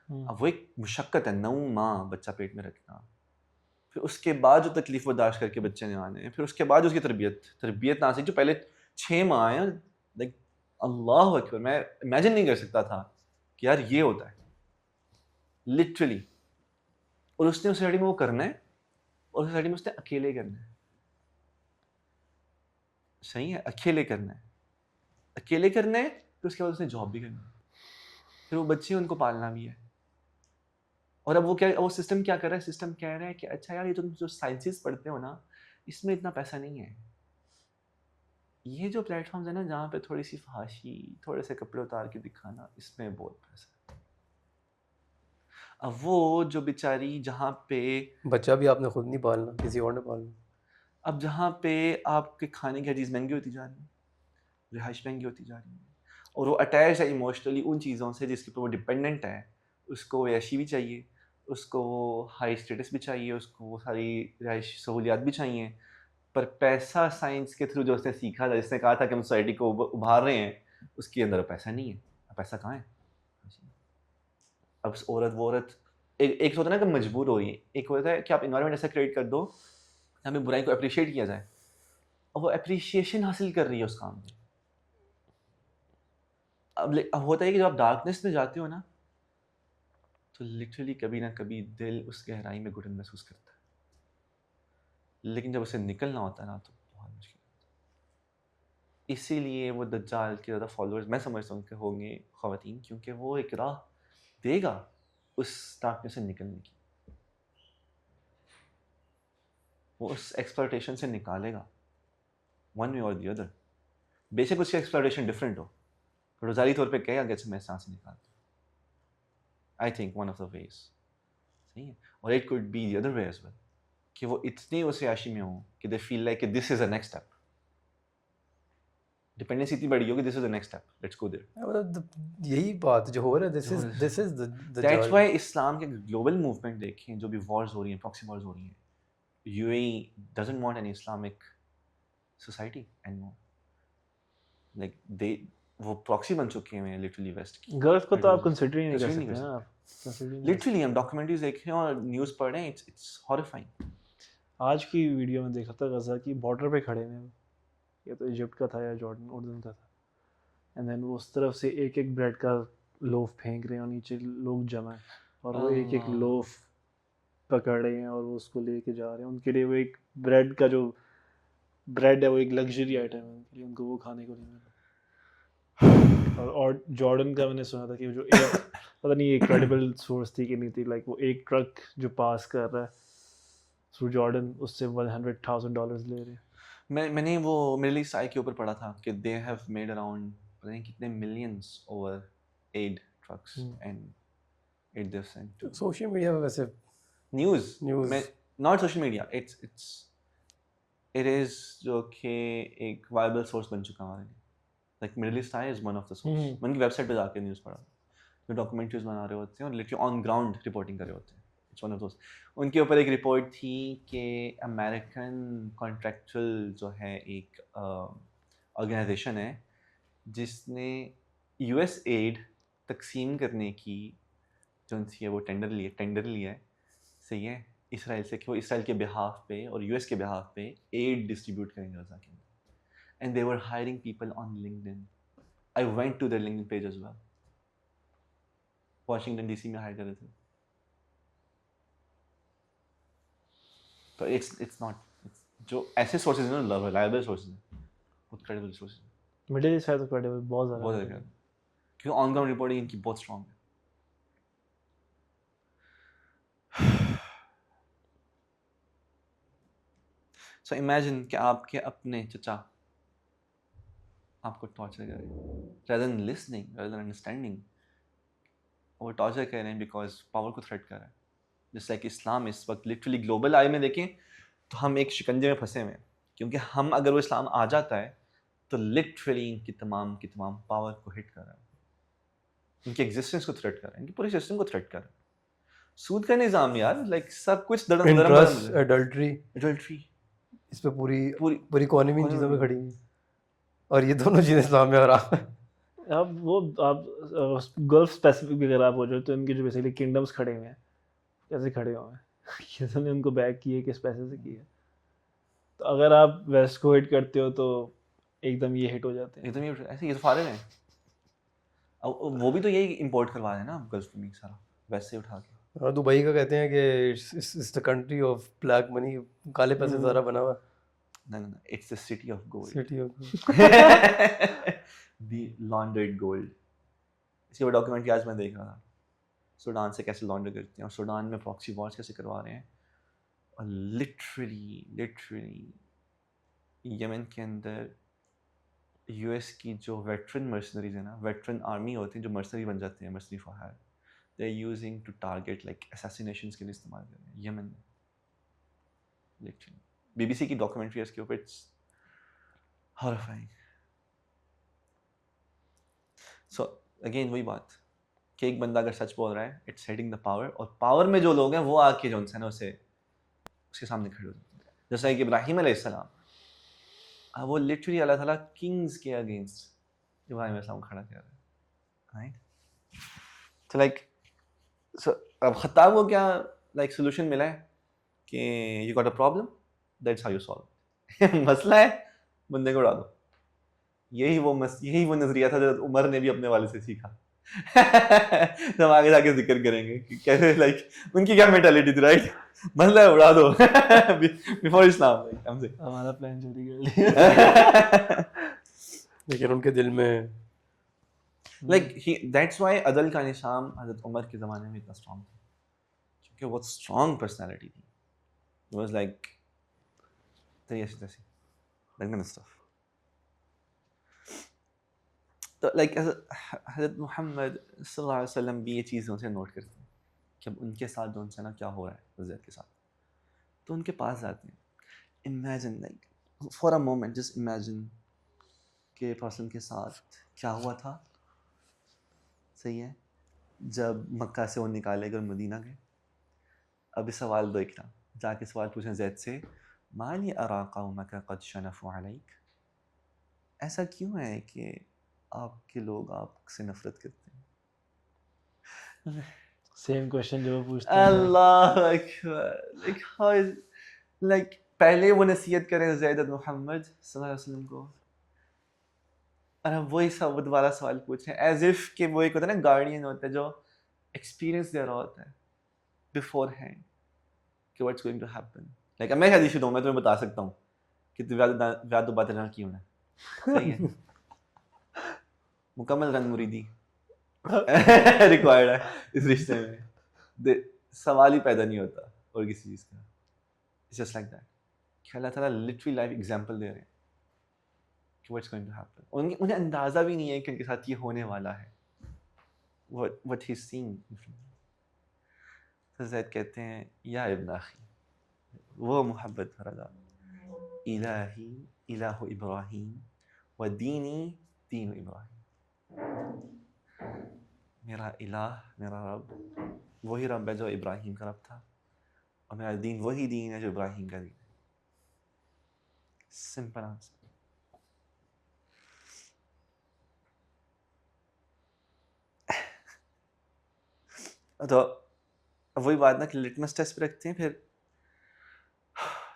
اب وہ ایک مشقت ہے 9 ماہ بچہ پیٹ میں رکھنا, پھر اس کے بعد جو تکلیف برداشت کر کے بچے نے آنے ہیں, پھر اس کے بعد اس کی تربیت نہ سیکھ جو پہلے 6 ماہ ہیں. لائک اللہ اکبر, میں امیجن نہیں کر سکتا تھا کہ یار یہ ہوتا ہے لٹرلی. اور اس نے اس سوسائٹی میں وہ کرنا ہے, اور سوسائٹی میں اس نے اکیلے کرنا ہے. صحیح ہے, اکیلے کرنا ہے, پھر اس کے بعد اس نے جاب بھی کرنا ہے, پھر وہ بچے ان کو پالنا بھی ہے. اور اب وہ سسٹم کیا کر رہا ہے, سسٹم کہہ رہا ہے کہ اچھا یار یہ تم جو سائنسز پڑھتے ہو نا اس میں اتنا پیسہ نہیں ہے, یہ جو پلیٹ فارمز ہیں نا جہاں پہ تھوڑی سی فحاشی, تھوڑے سے کپڑے اتار کے دکھانا, اس میں بہت پیسہ ہے. اب وہ جو بیچاری جہاں پہ بچہ بھی آپ نے خود نہیں پالنا, کسی اور نے پالنا, اب جہاں پہ آپ کے کھانے کی چیز مہنگی ہوتی جا رہی ہے, رہائش مہنگی ہوتی جا رہی ہے, اور وہ اٹیچ ہے ایموشنلی ان چیزوں سے جس کے اوپر وہ ڈپینڈنٹ ہے, اس کو عیاشی بھی چاہیے, اس کو وہ ہائی اسٹیٹس بھی چاہیے, اس کو وہ ساری رہائش سہولیات بھی چاہیے, پر پیسہ سائنس کے تھرو جو اس نے سیکھا تھا, جس نے کہا تھا کہ ہم سوسائٹی کو ابھار رہے ہیں, اس کے اندر پیسہ نہیں ہے. اب پیسہ کہاں ہے؟ اب عورت ایک ہوتا ہے نا کہ مجبور ہو رہی ہے, ایک ہوتا ہے کہ آپ انوائرمنٹ ایسا کریٹ کر دو ہمیں برائی کو اپریشیٹ کیا جائے, اور وہ اپریشیشن حاصل کر رہی ہے اس کام میں. اب ہوتا ہے کہ جب آپ ڈارکنیس میں جاتے ہو نا تو لٹرلی کبھی نہ کبھی دل اس گہرائی میں گھٹن محسوس کرتا ہے, لیکن جب اسے نکلنا ہوتا ہے نا تو بہت مشکل ہوتا ہے. اسی لیے وہ دجال کے زیادہ فالوورز میں سمجھتا ہوں کہ ہوں گے خواتین, کیونکہ وہ ایک راہ دے گا اس ڈارکنیس سے نکلنے کی, وہ اس ایکسپلوٹیشن سے نکالے گا ون وے اور دی ادر. بے شک اس کی ایکسپلوٹیشن ڈفرینٹ ہو, روزاری طور پہ کہے گا کہ میں سانس نکالتا ہوں, I think one of the ways. صحیح ہے, اور it could be the other way as well, کہ وہ اتنے اس عیاشی میں ہوں کہ دے فیل لائک کہ this is a next step, dependency اتنی بڑی ہوگی, this is a next step, let's go there. یہی بات جو ہو رہا ہے, دس از دیٹس وائی اسلام کے گلوبل موومنٹ دیکھیں, جو بھی وارز ہو رہی ہیں, پراکسی وارز ہو رہی ہیں, UAE doesn't want any Islamic society anymore. Like وہ پراکسی بن چکے ہیں لٹرلی ویسٹ کی. گلف کو تو آپ کنسیڈر ہی نہیں کر سکتے نا, لٹرلی ہم ڈاکیومنٹریز دیکھ رہے ہیں اور نیوز پڑھ رہے ہیں, اٹس ہارفائنگ. آج کی ویڈیو میں دیکھا تھا غزہ کی بارڈر پہ کھڑے ہیں, یا تو ایجپٹ کا تھا یا جارڈن اردن کا تھا, اینڈ دین وہ اس طرف سے ایک ایک بریڈ کا لوف پھینک رہے ہیں, اور نیچے لوگ جمع ہیں, اور وہ ایک ایک لوف پکڑ رہے ہیں اور وہ اس کو لے کے جا رہے ہیں. ان کے لیے وہ ایک بریڈ کا جو بریڈ ہے وہ ایک لگژری آئٹم ہے ان کے لیے, ان کو وہ کھانے کو نہیں مل رہا. اور جارڈن کا میں نے سنا تھا کہ جو ایک پتہ نہیں ایک کریڈیبل سورس تھی کہ نہیں تھی لائک وہ ایک ٹرک جو پاس کر رہا ہے تھرو جارڈن اس سے $100,000 لے رہے ہیں. میں نے وہ مڈل ایسٹ آئی کے اوپر پڑھا تھا کہ دے ہیو میڈ اراؤنڈ پتہ نہیں کتنے millions over ad tricks and ad they've sent to social media پہ ویسے نیوز میں not social media it is جو کہ ایک وائبل سورس بن چکا ہمارے لیے. Like Middle East I is one of the source. میں ان کی ویب سائٹ پہ جا کے نیوز پڑھا جو ڈاکومنٹریز بنا رہے ہوتے ہیں اور لٹرلی آن گراؤنڈ رپورٹنگ کر رہے ہوتے ہیں. It's one of those. ان کے اوپر ایک رپورٹ تھی کہ امیریکن کانٹریکچوئل جو ہے ایک آرگنائزیشن ہے جس نے یو ایس ایڈ تقسیم کرنے کی جو ان سے وہ ٹینڈر لیا ہے صحیح ہے اسرائیل سے کہ وہ اسرائیل کے بہاف پہ اور یو ایس کے بہاف پہ ایڈ ڈسٹریبیوٹ کریں گے غزہ کے اندر. And they were hiring people on LinkedIn. I went to their LinkedIn page as well. Washington D C میں ہائر کر رہے تھے. تو اٹس ناٹ جو ایسے سورسز ہیں نا ریلائبل سورسز ہیں بہت کریڈیبل سورسز ہیں. مڈل ایسٹ ہے تو کریڈیبل بہت زیادہ کیونکہ آن گراؤنڈ رپورٹنگ ان کی بہت اسٹرانگ ہے. سو امیجن کہ آپ کے اپنے چچا آپ کو ٹارچر کر رہے ہیں rather than listening, rather than understanding. وہ ٹارچر کر رہے ہیں بیکاز پاور کو تھریٹ کر رہا ہے. جس لائک اسلام اس وقت لٹرلی گلوبل آئی میں دیکھیں تو ہم ایک شکنجے میں پھنسے ہوئے ہیں کیونکہ ہم اگر وہ اسلام آ جاتا ہے تو لٹرلی ان کی تمام پاور کو ہٹ کر رہا ہے, ان کی ایگزسٹنس کو تھریٹ کر رہا ہے, ان کی پورے سسٹم کو تھریٹ کر رہا ہے. سود کا نظام یار لائک سب کچھ ایڈلٹری اس پہ پوری اکانومی ان چیزوں پہ کھڑی ہے اور یہ دونوں چیزیں اسلام میں حرام ہیں. اب وہ آپ گلف اسپیسیفک بھی اگر آپ ہو جائے تو ان کے جو بیسیکلی کنگڈمس کھڑے ہوئے ہیں کیسے کھڑے ہوئے ہیں کسی نے ان کو بیک کیے کس پیسے سے کیے. تو اگر آپ ویسٹ کو ہٹ کرتے ہو تو ایک دم یہ ہٹ ہو جاتے ہیں. ایک دم یہ ایسے یہ تو فارغ ہیں. وہ بھی تو یہی امپورٹ کروا رہے ہیں نا گلف میں سارا ویسے اٹھا کے. ہاں دبئی کا کہتے ہیں کہ it's the country of black money, کالے پیسے سے سارا بنا ہوا. No, it's the city of gold. City of The laundered gold. اس کے بعد ڈاکیومنٹری آج میں دیکھ رہا تھا سوڈان سے کیسے لانڈر کرتے ہیں اور سوڈان میں پراکسی وارز کیسے کروا رہے ہیں. اور لٹرلی یمن کے اندر یو ایس کی جو ویٹرن مرسنریز ہیں نا, ویٹرن آرمی ہوتے ہیں جو مرسنری بن جاتے ہیں, mercenary for hire, they are using to target like assassinations کے لیے استعمال کر رہے ہیں یمن میں. لٹرلی بی بی سی کی ڈاکیومنٹری ہے اس کے اوپر, اٹس ہارفائنگ. سو اگین وہی بات کہ ایک بندہ اگر سچ بول رہا ہے اٹس ہیڈنگ دا پاور, اور پاور میں جو لوگ ہیں وہ آ کے جو ہے نا اسے اس کے سامنے کھڑے ہوتے ہیں. جیسا کہ ابراہیم علیہ السلام, وہ لٹرلی اللہ تعالیٰ کنگز کے اگینسٹ ابراہیم علیہ السلام کھڑا کر رہا ہے. تو لائک اب خطاب کو کیا لائک سولوشن ملا ہے کہ you got a problem, that's how you solve. مسئلہ ہے بندے کو اڑا دو. یہی وہ نظریہ تھا جو عمر نے بھی اپنے والد سے سیکھا. ہم آگے جا کے ذکر کریں گے کہ کیسے لائک ان کی کیا مینٹالٹی تھی, رائٹ, مسئلہ ہے اڑا دو بیفور اسلام. ہم سے ہمارا پلان چوری کر لیا لیکن ان کے دل میں لائک دیٹس وائی عدل کا نظام حضرت عمر کے زمانے میں اتنا اسٹرانگ تھا کیونکہ وہ اسٹرانگ پرسنالٹی تھی. It was like stuff. تو لائک حضرت محمد صلی اللہ علیہ وسلم بھی یہ چیزیں سے نوٹ کرتے ہیں کہ اب ان کے ساتھ جو ان سے نا کیا ہو رہا ہے رضیت کے ساتھ, تو ان کے پاس جاتے ہیں. Imagine like for a moment just imagine کہ پرسن کے ساتھ کیا ہوا تھا, صحیح ہے, جب مکہ سے وہ نکالے گئے مدینہ گئے. ابھی سوال دو ایک نا جا کے سوال پوچھیں زید سے, ما لی ارا قومک قد شنفوا علیک, ایسا کیوں ہے کہ آپ کے لوگ آپ سے نفرت کرتے ہیں. سیم کوشچن جو وہ پوچھتے ہیں. اللہ اکبر. لائک پہلے وہ نصیحت کریں زید محمد صلی اللہ علیہ وسلم کو, اور ہم وہی سب دوبارہ سوال پوچھیں ایز اف کہ وہ ایک ہوتا ہے نا گارڈین ہوتا ہے جو ایکسپیرینس دے رہا ہوتا ہے بفور ہینڈ کہ what's going to happen. Like میں حدیث دوں, میں تمہیں بتا سکتا ہوں کہ تو ویاد و بات رہنا کیوں ہے, صحیح ہے. مکمل رنگ مریدی ریکوائرڈ ہے اس رشتے میں. سوال ہی پیدا نہیں ہوتا اور کسی چیز کا. It's just like that. کہ اللہ تعالیٰ literally live example دے رہے ہیں کہ what's going to happen. انہیں اندازہ بھی نہیں ہے کہ ان کے ساتھ یہ ہونے والا ہے. What he's seeing. تو زید کہتے ہیں یا ابن اخی, وہ محبت فردا, الہی الہ ابراہیم و دینی دین ابراہیم. میرا الہ, میرا رب وہی رب ہے جو ابراہیم کا رب تھا, اور میرا دین وہی دین ہے جو ابراہیم کا دین ہے. Simple answer. تو وہی بات نا کہ لٹمس ٹیسٹ پہ رکھتے ہیں, پھر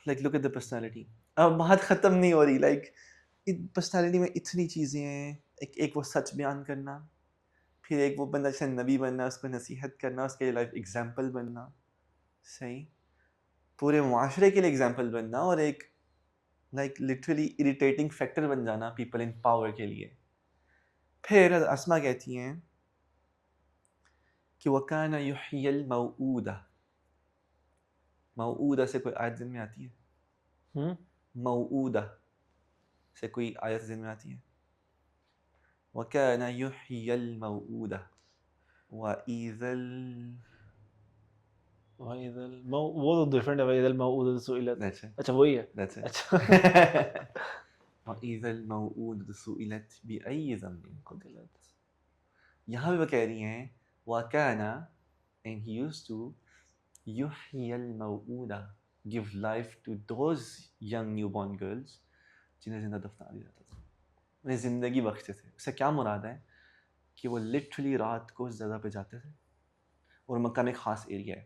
like look at the personality. اب بات ختم نہیں ہو رہی. لائک پرسنالٹی میں اتنی چیزیں ہیں. ایک وہ سچ بیان کرنا, پھر ایک وہ بندہ جیسے نبی بننا, اس کو نصیحت کرنا, اس کے لائف ایگزامپل بننا, صحیح, پورے معاشرے کے لیے ایگزامپل بننا, اور ایک لائک لٹرلی اریٹیٹنگ فیکٹر بن جانا پیپل ان پاور کے لیے. پھر اسما کہتی ہیں کہ وَكَانَ يُحْيِي الْمَوْعُودَ. موعودہ سے کوئی آیت ذہن میں آتی ہے؟ موعودہ سے کوئی آیت ذہن میں آتی ہے؟ وَكَانَ يُحْيِي الْمَوْعُودَ وَإِذَا وہ تو ڈفرینٹ ہے. وَإِذَا الْمَوْءُودَةُ سُئِلَتْ. اچھا وہی ہے. وَإِذَا الْمَوْءُودَةُ سُئِلَتْ بِأَيِّ ذَنبٍ قُتِلَتْ. یہاں بھی وہ کہہ رہی ہیں وَكَانَ, and he used to يُحْيِي الْمَوْءُودَ, give life to those young newborn girls جنہیں زندہ دفنا دیا جاتا تھا, انہیں زندگی بخشتے تھے. اس سے کیا مراد ہے کہ وہ لٹرلی رات کو اس جگہ پہ جاتے تھے, اور مکہ میں ایک خاص ایریا ہے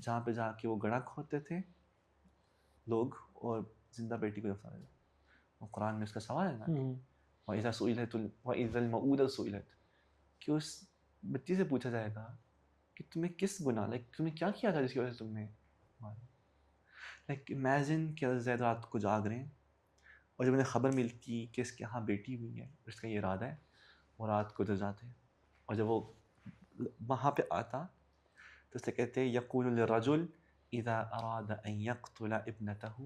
جہاں پہ جا کے وہ گڑھا کھودتے تھے لوگ, اور زندہ بیٹی کو دفنا دیتے. اور قرآن میں اس کا سوال ہے نا وَإِذَا سُئِلَتْ وَإِذَا الْمَوْءُودَةُ سُئِلَتْ, کہ اس بچی سے پوچھا جائے گا کہ تمہیں کس گناہ, لائک تمہیں کیا کیا تھا جس کی وجہ سے تم نے مارا. لائک امیجن کہ زید رات کو جاگ رہے ہیں, اور جب انہیں خبر ملتی کہ اس کے یہاں بیٹی ہوئی ہے, اس کا یہ ارادہ ہے, وہ رات کو ادھر جاتے ہیں, اور جب وہ وہاں پہ آتا تو اسے کہتے ہیں یقول للرجل اذا اراد ان يقتل ابنته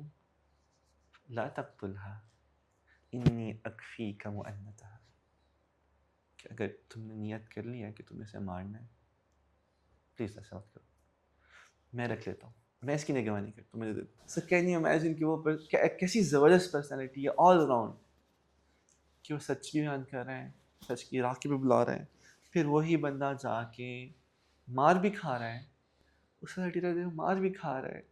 لا تقتلها انی اکفیک مؤنتها, کہ اگر تم نے نیت کر لی ہے کہ تم اسے مارنا ہے, پلیز ایسا مت کرو, میں رکھ لیتا ہوں, میں اس کی نگرانی کرتا ہوں, مجھے دے دو. سو کین یو امیجن کہ وہ کیسی زبردست پرسنالٹی ہے آل اراؤنڈ, کہ وہ سچ بھی بیان کر رہے ہیں, سچ کی راہ کی بھی بلا رہے ہیں, پھر وہی بندہ جا کے مار بھی کھا رہا ہے, اس سوسائٹی رہتے ہوئے مار بھی کھا رہا ہے,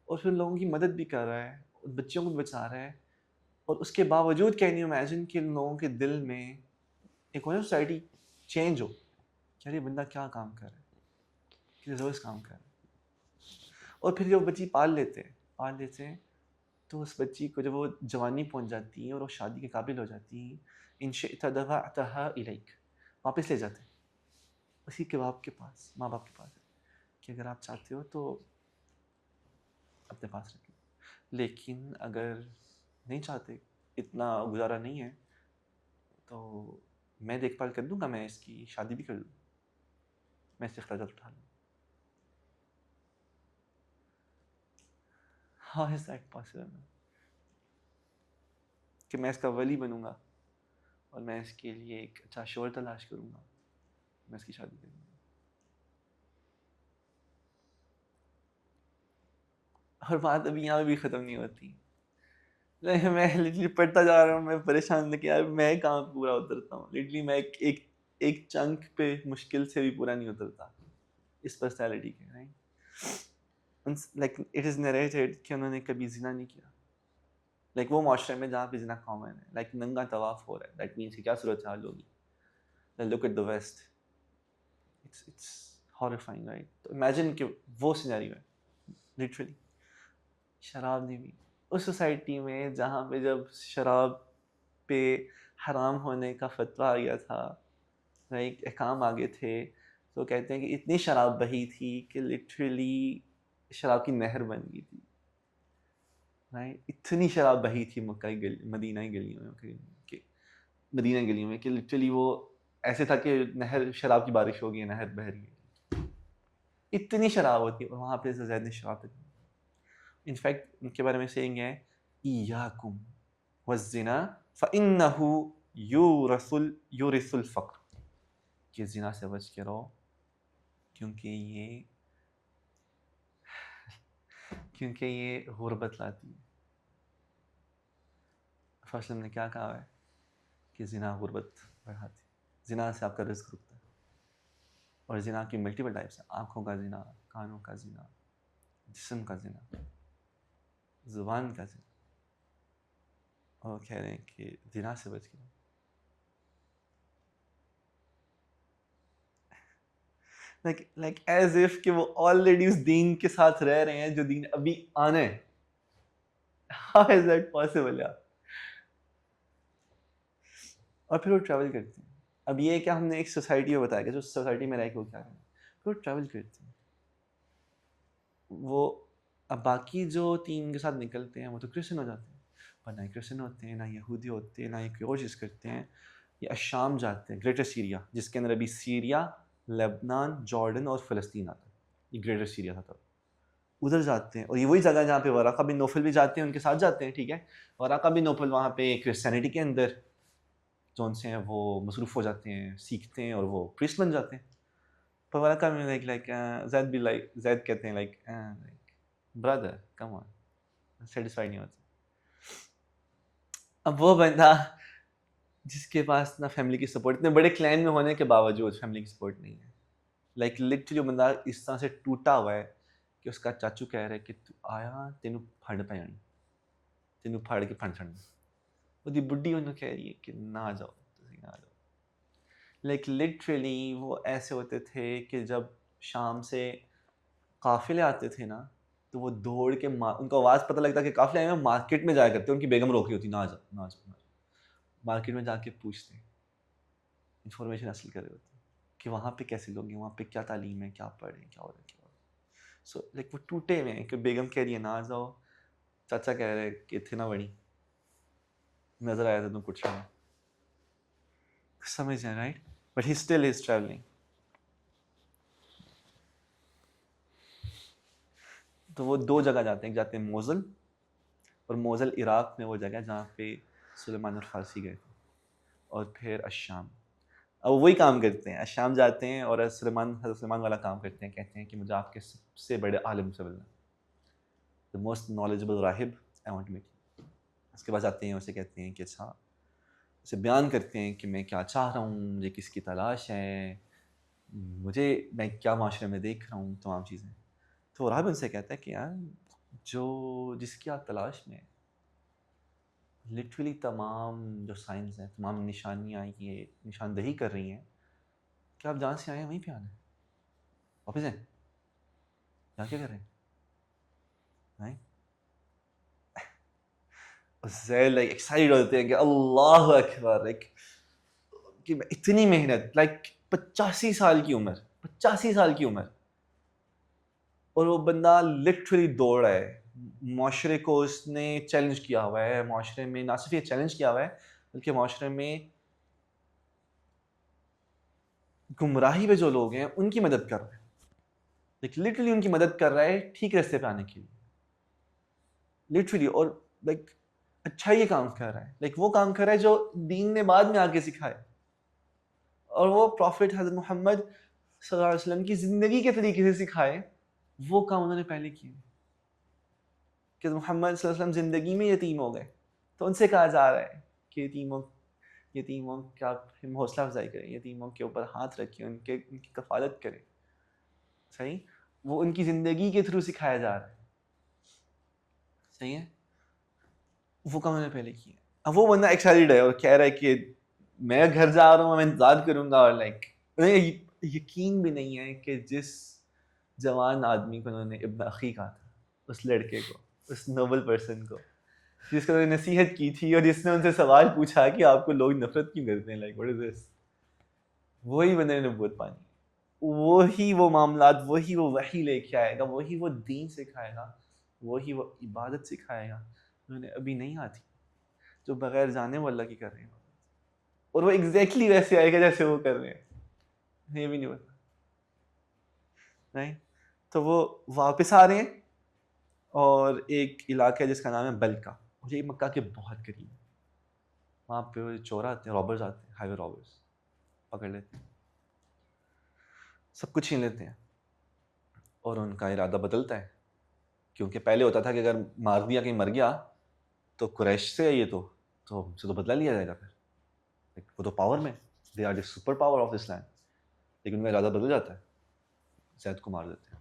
اور پھر لوگوں کی مدد بھی کر رہا ہے, اور بچوں کو بھی بچا رہا ہے, اور اس کے باوجود کین یو امیجن کہ لوگوں کے دل میں ایک اور سوسائٹی چینج ہو کہ یہ بندہ کیا کام کر رہا ہے, کہ زبردست کام کر رہا ہے. اور پھر جب بچی پال لیتے ہیں تو اس بچی کو جب وہ جوانی پہنچ جاتی ہے اور وہ شادی کے قابل ہو جاتی ہیں, ان شئت دفعتها الیک, واپس لے جاتے ہیں اسی کے باپ کے پاس, ماں باپ کے پاس, کہ اگر آپ چاہتے ہو تو اپنے پاس رکھ لو, لیکن اگر نہیں چاہتے, اتنا گزارا نہیں ہے, تو میں دیکھ بھال کر دوں گا, میں اس کی شادی بھی کر لوں, میں اس سے اخراجات اٹھا لوں. How is that possible? کہ میں اس کا ولی بنوں گا, اور میں اس کے لیے ایک اچھا شوہر تلاش کروں گا, میں اس کی شادی کروں گا. اور بات ابھی یہاں بھی ختم نہیں ہوتی. میں لٹرلی پڑھتا جا رہا ہوں, میں پریشان کہ یار میں کہاں پورا اترتا ہوں. لٹرلی میں ایک چنک پہ مشکل سے بھی پورا نہیں اترتا اس پرسنالٹی کے. لائک اٹ از نریٹڈ کہ انہوں نے کبھی زنا نہیں کیا, لائک وہ معاشرے میں جہاں پہ زنا کامن ہے, لائک ننگا طواف ہو رہا ہے, دیٹ مینس کہ کیا صورت حال ہوگی. Look at the west, it's horrifying, right. تو امیجن کہ وہ سینیریو ہے, لٹرلی شراب نہیں بھی اس سوسائٹی میں جہاں پہ جب شراب پہ حرام ہونے کا فتویٰ آ گیا تھا, لائک احکام آگے تھے, تو کہتے ہیں کہ اتنی شراب بہی تھی کہ لٹرلی شراب کی نہر بن گئی تھی, اتنی شراب بہی تھی مکہ مدینہ گلیوں میں کہ مدینہ گلیوں میں کہ لٹرلی وہ ایسے تھا کہ نہر شراب کی بارش ہو گئی ہے، نہر بہہ رہی ہے، اتنی شراب ہوتی ہے. اور وہاں پہ زید نے شراب پی. انفیکٹ ان کے بارے میں سینگ ہے ایاکم والزنا فانہ یورث الفقر، کہ زنا سے بچ کے رہو کیونکہ یہ غربت لاتی ہے. فصل نے کیا کہا ہے کہ زنا غربت بڑھاتی ہے، زنا سے آپ کا رزق رکتا ہے. اور زنا کی ملٹیپل ٹائپس ہیں، آنکھوں کا زنا، کانوں کا زنا، جسم کا زنا، زبان کا زنا. اور کہہ رہے ہیں کہ زنا سے بچ کے like as if کہ وہ آلریڈی اس دین کے ساتھ رہ رہے ہیں جو دین ابھی آنا ہے. How is that possible یار؟ اور پھر وہ ٹریول کرتے ہیں. اب یہ کہ ہم نے ایک سوسائٹی کو بتایا کہ جو سوسائٹی میں رہ کے وہ کیا کریں، پھر وہ ٹریول کرتے ہیں. وہ اب باقی جو ٹیم کے ساتھ نکلتے ہیں وہ تو کرسچن ہو جاتے ہیں، پر نہ کرسچن ہوتے ہیں، نہ یہودی ہوتے ہیں، نہ یہ کوئی چیز کرتے ہیں. یہ الشام جاتے ہیں، گریٹر سیریا، جس کے اندر ابھی سیریا، لبنان، جارڈن اور فلسطین آتا ہے. یہ گریٹر سیریا تھا تب. ادھر جاتے ہیں، اور یہ وہی جگہ جہاں پہ ورقہ بن نوفل بھی جاتے ہیں، ان کے ساتھ جاتے ہیں. ٹھیک ہے، ورقہ بن نوفل وہاں پہ کرسچینٹی کے اندر جو سے ہیں وہ مصروف ہو جاتے ہیں، سیکھتے ہیں اور وہ پریسٹ بن جاتے ہیں. پر ورقہ میں زید کہتے ہیں برادر کم آن، سیٹسفائی نہیں ہوتے. اب وہ بندہ جس کے پاس نہ فیملی کی سپورٹ، اتنے بڑے کلین میں ہونے کے باوجود فیملی کی سپورٹ نہیں ہے، لٹرلی بندہ اس طرح سے ٹوٹا ہوا ہے کہ اس کا چاچو کہہ رہے کہ تو آیا تینوں پھڑ پہ جانی، تینوں پھاڑ کے پھڑ چھڑنا. وہ بڈھی انہوں کہہ رہی ہے کہ نہ جاؤ، نہ جاؤ. لٹرلی وہ ایسے ہوتے تھے کہ جب شام سے قافلے آتے تھے نا تو وہ دوڑ کے ان کو آواز پتہ لگتا کہ قافلے آئے ہیں، مارکیٹ میں جایا کرتے. ان کی بیگم روک رہی ہوتی، نہ جاؤ نہ جاؤ. مارکیٹ میں جا کے پوچھتے ہیں، انفارمیشن حاصل کر رہے ہوتے ہیں کہ وہاں پہ کیسے لوگ ہیں، وہاں پہ کیا تعلیم ہے، کیا پڑھیں، کیا ہو رہا ہے، کیا ہو رہا ہے. سو وہ ٹوٹے ہوئے ہیں کہ بیگم کہہ رہی ہے نہ جاؤ، چاچا کہہ رہے کہ تھے نہ بڑی نظر آیا تھا تم کچھ میں، سمجھ جائیں right. But he still is travelling. تو وہ دو جگہ جاتے ہیں، ایک جاتے ہیں موزل، اور موزل عراق میں وہ جگہ جہاں پہ سلیمان الفارسی گئے تھے، اور پھر الشام. اب وہی کام کرتے ہیں، الشام جاتے ہیں اور حضرت سلیمان والا کام کرتے ہیں. کہتے ہیں کہ مجھے آپ کے سب سے بڑے عالم سے ملنا، the most knowledgeable راہب I want to meet you. اس کے بعد آتے ہیں، اسے کہتے ہیں کہ اچھا، اسے بیان کرتے ہیں کہ میں کیا چاہ رہا ہوں، مجھے کس کی تلاش ہے، میں کیا معاشرے میں دیکھ رہا ہوں، تمام چیزیں. تو راہب ان سے کہتا ہے کہ یار جس کی آپ تلاش میں لٹرلی تمام جو سائنس ہیں، تمام نشانیاں یہ نشاندہی کر رہی ہیں کہ آپ جہاں سے آئے ہیں وہیں پہ آنا ہے، واپس ہیں، یہاں کیا کر رہے ہیں. زید ایکسائٹڈ ہوتے ہیں کہ اللہ اکبر، کہ اتنی محنت، 85 سال کی عمر، اور وہ بندہ لٹرلی دوڑ رہا ہے. معاشرے کو اس نے چیلنج کیا ہوا ہے، معاشرے میں نہ صرف یہ چیلنج کیا ہوا ہے بلکہ معاشرے میں گمراہی پہ جو لوگ ہیں ان کی مدد کر رہا ہے. لٹرلی ان کی مدد کر رہا ہے ٹھیک راستے پہ آنے کے لیے، لٹرلی. اور اچھا یہ کام کر رہا ہے، وہ کام کر رہا ہے جو دین نے بعد میں آ کے سکھائے. اور وہ پروفٹ حضرت محمد صلی اللہ علیہ وسلم کی زندگی کے طریقے سے سکھائے، وہ کام انہوں نے پہلے کیے. کہ محمد صلی اللہ علیہ وسلم زندگی میں یتیم ہو گئے تو ان سے کہا جا رہا ہے کہ یتیموں کا حوصلہ افزائی کریں، یتیموں کے اوپر ہاتھ رکھیں، ان کی کفالت کریں. صحیح، وہ ان کی زندگی کے تھرو سکھایا جا رہا ہے. صحیح ہے، وہ کام انہوں نے پہلے کیے. اب وہ بندہ ایکسائٹڈ ہے اور کہہ رہا ہے کہ میں گھر جا رہا ہوں، میں انتظار کروں گا. اور انہیں یقین بھی نہیں ہے کہ جس جوان آدمی کو انہوں نے ابن اخی کہا تھا، اس لڑکے کو، اس نوبل پرسن کو جس کو انہوں نے نصیحت کی تھی، اور جس نے ان سے سوال پوچھا کہ آپ کو لوگ نفرت کیوں کرتے ہیں، what is this، وہی بندے نے نبوت پانی، وہی وہ معاملات، وہی وہ وحی لے کے آئے گا، وہی وہ دین سکھائے گا، وہی وہ عبادت سکھائے گا انہوں نے ابھی نہیں آتی، جو بغیر جانے وہ اللہ کی کر رہے ہیں. اور وہ ایگزیکٹلی ویسے آئے گا جیسے وہ کر رہے ہیں, یہ بھی نہیں پتا نہیں. تو وہ واپس آ رہے ہیں اور ایک علاقہ ہے جس کا نام ہے بلکا, اور یہ مکہ کے بہت قریب ہے. وہاں پہ چور آتے ہیں, رابرز آتے ہیں, ہائی وے رابرز, پکڑ لیتے ہیں, سب کچھ چھین لیتے ہیں. اور ان کا ارادہ بدلتا ہے, کیونکہ پہلے ہوتا تھا کہ اگر مار دیا کہیں مر گیا تو قریش سے یہ تو ہم سے تو بدلا لیا جائے گا پھر, وہ تو پاور میں, they are the super of this land. لیکن ان کا ارادہ بدل جاتا ہے, زید کو مار دیتے ہیں.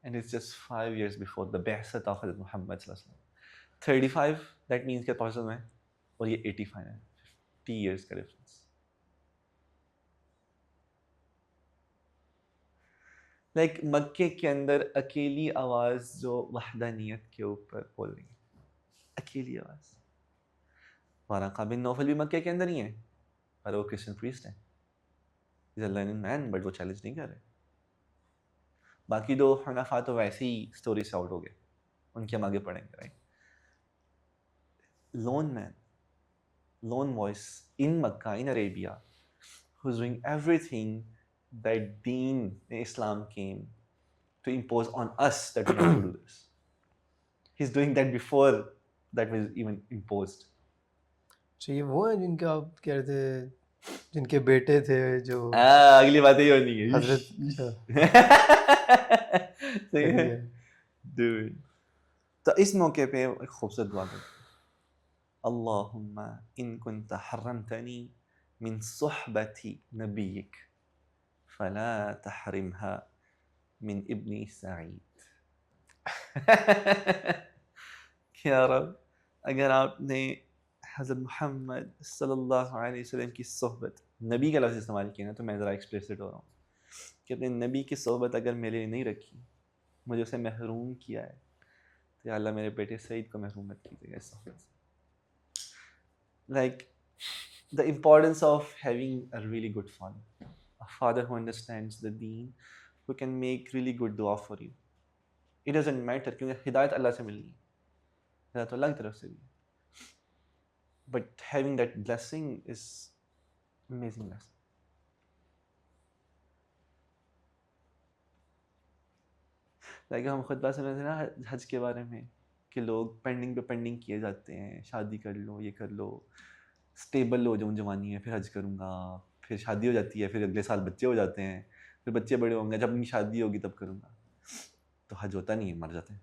And it's just 5 years before the بعثت of Hazrat Muhammad صلی اللہ علیہ وسلم. 35 that means کہ پرسن میں, اور یہ 85 ہے, 50 years کا ڈفرنس. لائک مکے کے اندر اکیلی آواز جو وحدانیت کے اوپر بول رہی ہے, اکیلی آواز. ورقہ بن نوفل بھی مکے کے اندر ہی ہیں, پر وہ کرسچن پریسٹ ہیں. He's a learned man, but وہ چیلنج نہیں کر رہے. باقی دو حنفاء تو ویسے ہی اسٹوری سے آؤٹ ہو گئے, ان کے ہم آگے پڑھیں گے. Right, loan main, loan voice in Mecca, in Arabia, who's doing everything that deen Islam came to impose on us that we have to do this. He's doing that before that was even imposed. اچھا, یہ وہ ہیں جن کا آپ کہہ رہے تھے, جن کے بیٹے تھے جو اگلی بات یہ ہونی ہے حضرت. صحیح ہے dude. تو اس موقع پہ ایک خوبصورت دعا کرتے ہیں, اللہم ان کنت حرمتنی من صحبت نبیک فلا تحرمها من ابنی سعید. یا رب, اگر آپ نے حضرت محمد صلی اللہ علیہ وسلم کی صحبت, نبی کا لفظ استعمال کیا نا, تو میں ذرا ایکسپلیسٹ ہو رہا ہوں کہ اپنے نبی کی صحبت اگر میرے لیے نہیں رکھی, مجھے اسے محروم کیا ہے, تو یا اللہ میرے بیٹے سعید کو محروم مت کیجیے گا اس صحبت سے. Like the importance of having a really good father, a father who understands the deen, who can make really good dua for you. It doesn't matter, کیونکہ ہدایت اللہ سے ملنی ہے, ہدایت اللہ کی طرف سے بھی. But having that blessing is amazing blessing. Like ہم خطبہ سنے تھے نا حج کے بارے میں, کہ لوگ پینڈنگ پہ پینڈنگ کیے جاتے ہیں, شادی کر لو, یہ کر لو, اسٹیبل ہو جاؤں جوانی ہے پھر حج کروں گا, پھر شادی ہو جاتی ہے, پھر اگلے سال بچے ہو جاتے ہیں, پھر بچے بڑے ہوں گے, جب اپنی شادی ہوگی تب کروں گا, تو حج ہوتا نہیں ہے, مر جاتے ہیں.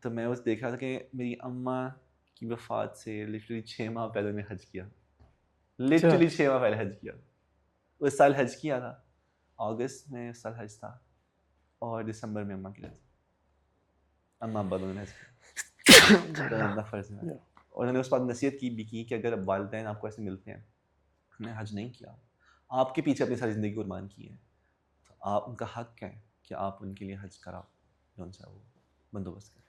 تو میں بس دیکھ رہا تھا کہ میری اماں کی وفات سے لٹرلی 6 ماہ پہلے میں حج کیا, لٹرلی 6 ماہ پہلے حج کیا. اس سال حج کیا تھا, اگست میں اس سال حج تھا, اور دسمبر میں اماں کی حج, اماں ابا دونوں نے حج کیا. اپنا فرض ہے. اور انہوں نے اس بات نصیحت کی بھی کی کہ اگر والدین آپ کو ایسے ملتے ہیں, انہوں نے حج نہیں کیا, آپ کے پیچھے اپنی ساری زندگی قربان کی ہے, تو آپ ان کا حق ہے کہ آپ ان کے لیے حج کراؤ, جو ان سے وہ بندوبست کریں.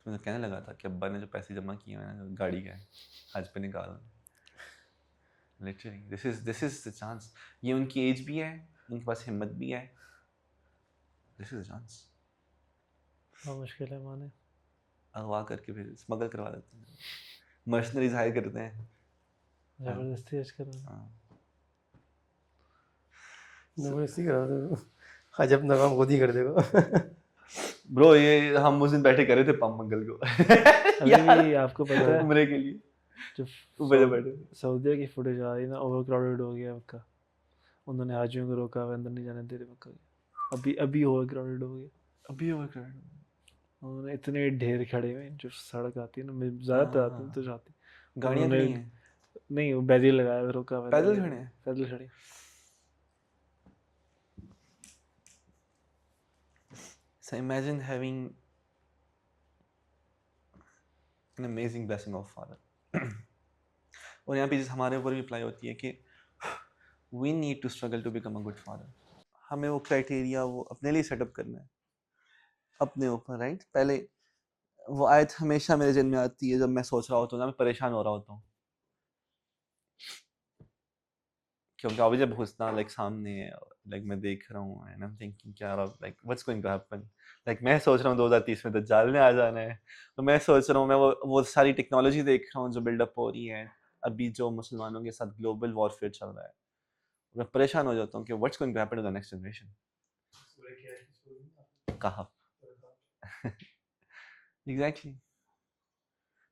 تو میں کہنے لگا تھا کہ ابا نے جو پیسے جمع کیے ہیں گاڑی کا حج پہ نکالنا, literally this is the chance. یہ ان کی ایج بھی ہے, ان کے پاس ہمت بھی ہے, دس از دا چانس. بہت مشکل ہے مانے, اغوا کر کے پھر اسمگل کروا دیتے ہیں, مرسنریز ہائر کرتے ہیں, زبردستی حج کرنا. زبردستی کرا دو, حج اپنا کام خود ہی کر دے گا. برو یہ ہم اس دن بیٹھے کرے تھے پم منگل کو, ابھی آپ کو پتہ ہے عمرے کے لیے جو سعودیہ کی فوٹیج آ رہی ہے نا, اوور کراؤڈیڈ ہو گیا مکہ, انہوں نے حاجیوں کو روکا ہوا, اندر نہیں جانے دے رہے مکہ کے, ابھی اوور کراؤڈیڈ ہو گیا, ابھی اوور کراؤڈیڈ. انہوں نے اتنے ڈھیر کھڑے ہوئے, جو سڑک آتی ہے نا, زیادہ تر آتی تو جاتی, گاڑیاں کھڑی ہیں, نہیں وہ بیریئر لگایا ہوا, روکا ہوا, پیدل کھڑے ہیں, پیدل کھڑے. So imagine having an amazing blessing of father. اور یہاں پہ ہمارے اوپر بھی اپلائی ہوتی ہے کہ we need to struggle to become a good father. ہمیں وہ کرائٹیریا وہ اپنے لیے سیٹ اپ کرنا ہے اپنے اوپر, رائٹ. پہلے وہ آیت ہمیشہ میرے ذہن میں آتی ہے جب میں سوچ رہا ہوتا ہوں نا, میں پریشان ہو رہا ہوتا ہوں کیونکہ ابھی جب حسنہ لائک سامنے ہے لائک میں دیکھ رہا ہوں اینڈ آئی ایم تھنکنگ کیا like what's going to happen. Like میں سوچ رہا ہوں 2030 میں دجال نے آ جانا ہے. تو میں سوچ رہا ہوں میں وہ ساری ٹیکنالوجی دیکھ رہا ہوں جو بلڈ اپ ہو رہی ہے ابھی جو مسلمانوں کے ساتھ گلوبل وارفیئر چل رہا ہے. میں پریشان ہو جاتا ہوں کہ what's going to happen to the next generation. کہاں ایگزیکٹلی.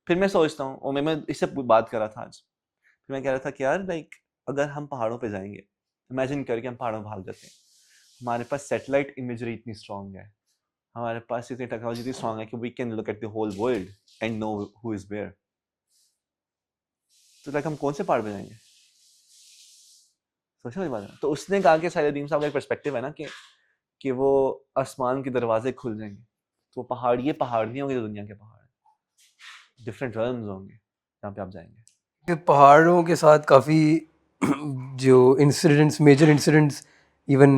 پھر میں سوچتا ہوں اور میں اس سے بات کر رہا تھا آج. پھر میں کہہ رہا تھا کہ یار لائک اگر ہم پہاڑوں پہ جائیں گے, امیجن کر کے ہم پہاڑوں پہ بھاگ جاتے ہیں, ہمارے پاس سیٹلائٹ امیجری اتنی اسٹرانگ ہے, ہمارے پاس اتنی ٹیکنالوجی اتنی اسٹرانگ ہے کہ we can look at the whole world and know who is where. تو لائک ہم کون سے پہاڑ پہ جائیں گے؟ سوچا میری بات ہے. تو اس نے کہا کہ سید ندیم صاحب کا ایک پرسپیکٹیو ہے نا کہ وہ آسمان کے دروازے کھل جائیں گے تو پہاڑ یہ پہاڑ نہیں ہوں گے, دنیا کے پہاڑ ڈفرینٹ ریلمز ہوں گے جہاں پہ آپ جائیں گے. کہ پہاڑوں کے ساتھ کافی جو incidents major incidents even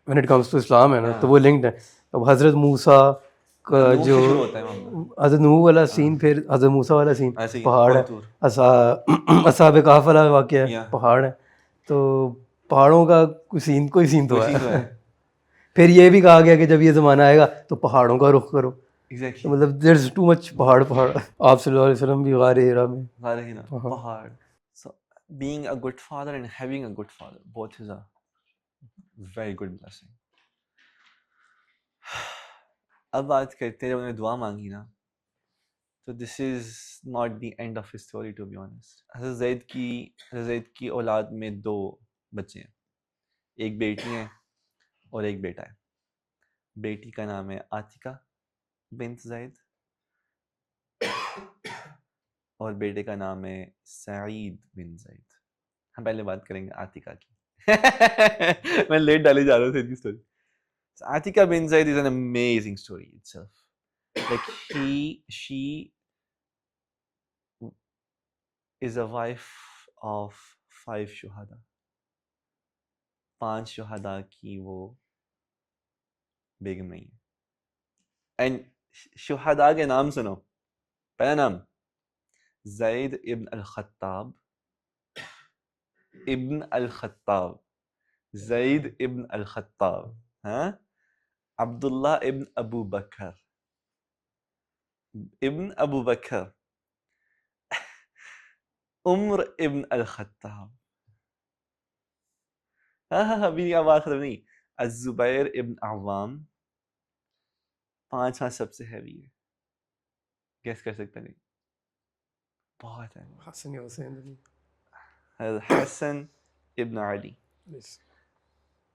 when it comes to Islam ہے نا تو وہ لنکڈ ہیں. اب حضرت موسیٰ کا جو حضرت نوح والا سین, پھر حضرت موسیٰ والا سین پہاڑ ہے, اصحاب کہف والا واقعہ ہے پہاڑ ہے. تو پہاڑوں کا کوئی سین تو ہے. پھر یہ بھی کہا گیا کہ جب یہ زمانہ آئے گا تو پہاڑوں کا رخ کرو. مطلب دیر از ٹو مچ پہاڑ. آپ صلی اللہ علیہ وسلم بھی غار ہرا میں پہاڑ. So being a good father and having a good father, both is a very good blessing. اب بات کرتے ہیں جب انہوں نے دعا مانگی نا, تو this is not the end of his story to be honest. حضرت زید کی اولاد میں 2 بچے ہیں, ایک بیٹی ہے اور ایک بیٹا ہے. بیٹی کا نام ہے عاتکہ بنت زید اور بیٹے کا نام ہے سعید بن زید. ہم پہلے بات کریں گے عاتکہ کی. میں لیٹ ڈالے جا رہا ہوں اس کی story. Atika bin Zaid is an amazing story itself. Like she is a wife of 5 شہداء. 5 شہداء کی وہ بیگم نہیں ہے. اینڈ شہداء کے نام سنو. پہلا نام زید ابن الخطاب, زید ابن الخطاب, ہاں, عبداللہ ابن ابو بکر, عمر ابن الخطاب, ابھی آواز ختم نہیں, الزبیر ابن عوام. 5 سب سے ہیوی ہے, گیس کر سکتے نہیں, بہت ہے. حسن ابن علی.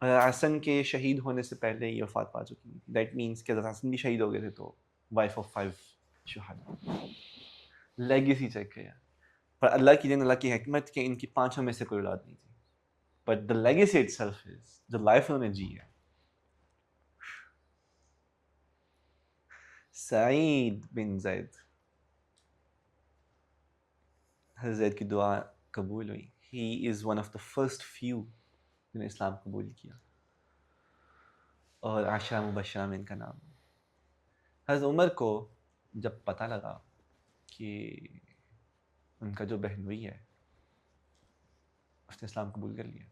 حسن کے شہید ہونے سے پہلے یہ وفات پا چکی تھی. دیٹ مینس کہ حسن بھی شہید ہو گئے تھے تو وائف آف 5 شہداء. لیگیسی چیک کیا, پر اللہ کی دین, اللہ کی حکمت کہ ان کی 5 میں سے کوئی اولاد نہیں تھی. But the legacy it self is جو لائف انہوں نے جی ہے. سعید بن زید, حضرت زید کی دعا قبول ہوئی. He is one of the first few جنہوں نے اسلام قبول کیا, اور عشرہ مبشرہ میں ان کا نام. حضرت عمر کو جب پتہ لگا کہ ان کا جو بہنوئی ہے اس نے اسلام قبول کر لیا,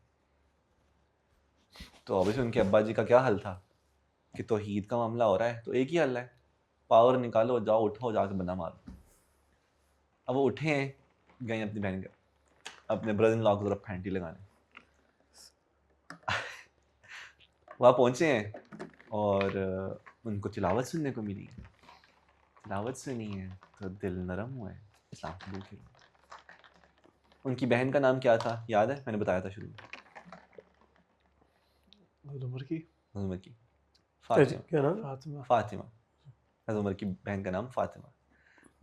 تو obviously ان کے ابا جی کا کیا حل تھا کہ توحید کا معاملہ ہو رہا ہے تو ایک ہی حل ہے, پاور نکالو, جاؤ اٹھو, جا کے بندہ مارو. اب وہ اٹھے ہیں, گئے اپنی بہن کے اپنے برادر ان لا کو ذرا پھینٹی لگانے. وہاں پہنچے ہیں اور ان کو تلاوت سننے کو ملی. تلاوت سنی ہے تو دل نرم ہوا ہے, اسلام قبول کیا. ان کی بہن کا نام کیا تھا یاد ہے؟ میں نے بتایا تھا شروع میں. عمر کی فاطمہ. حضرت عمر کی بہن کا نام فاطمہ.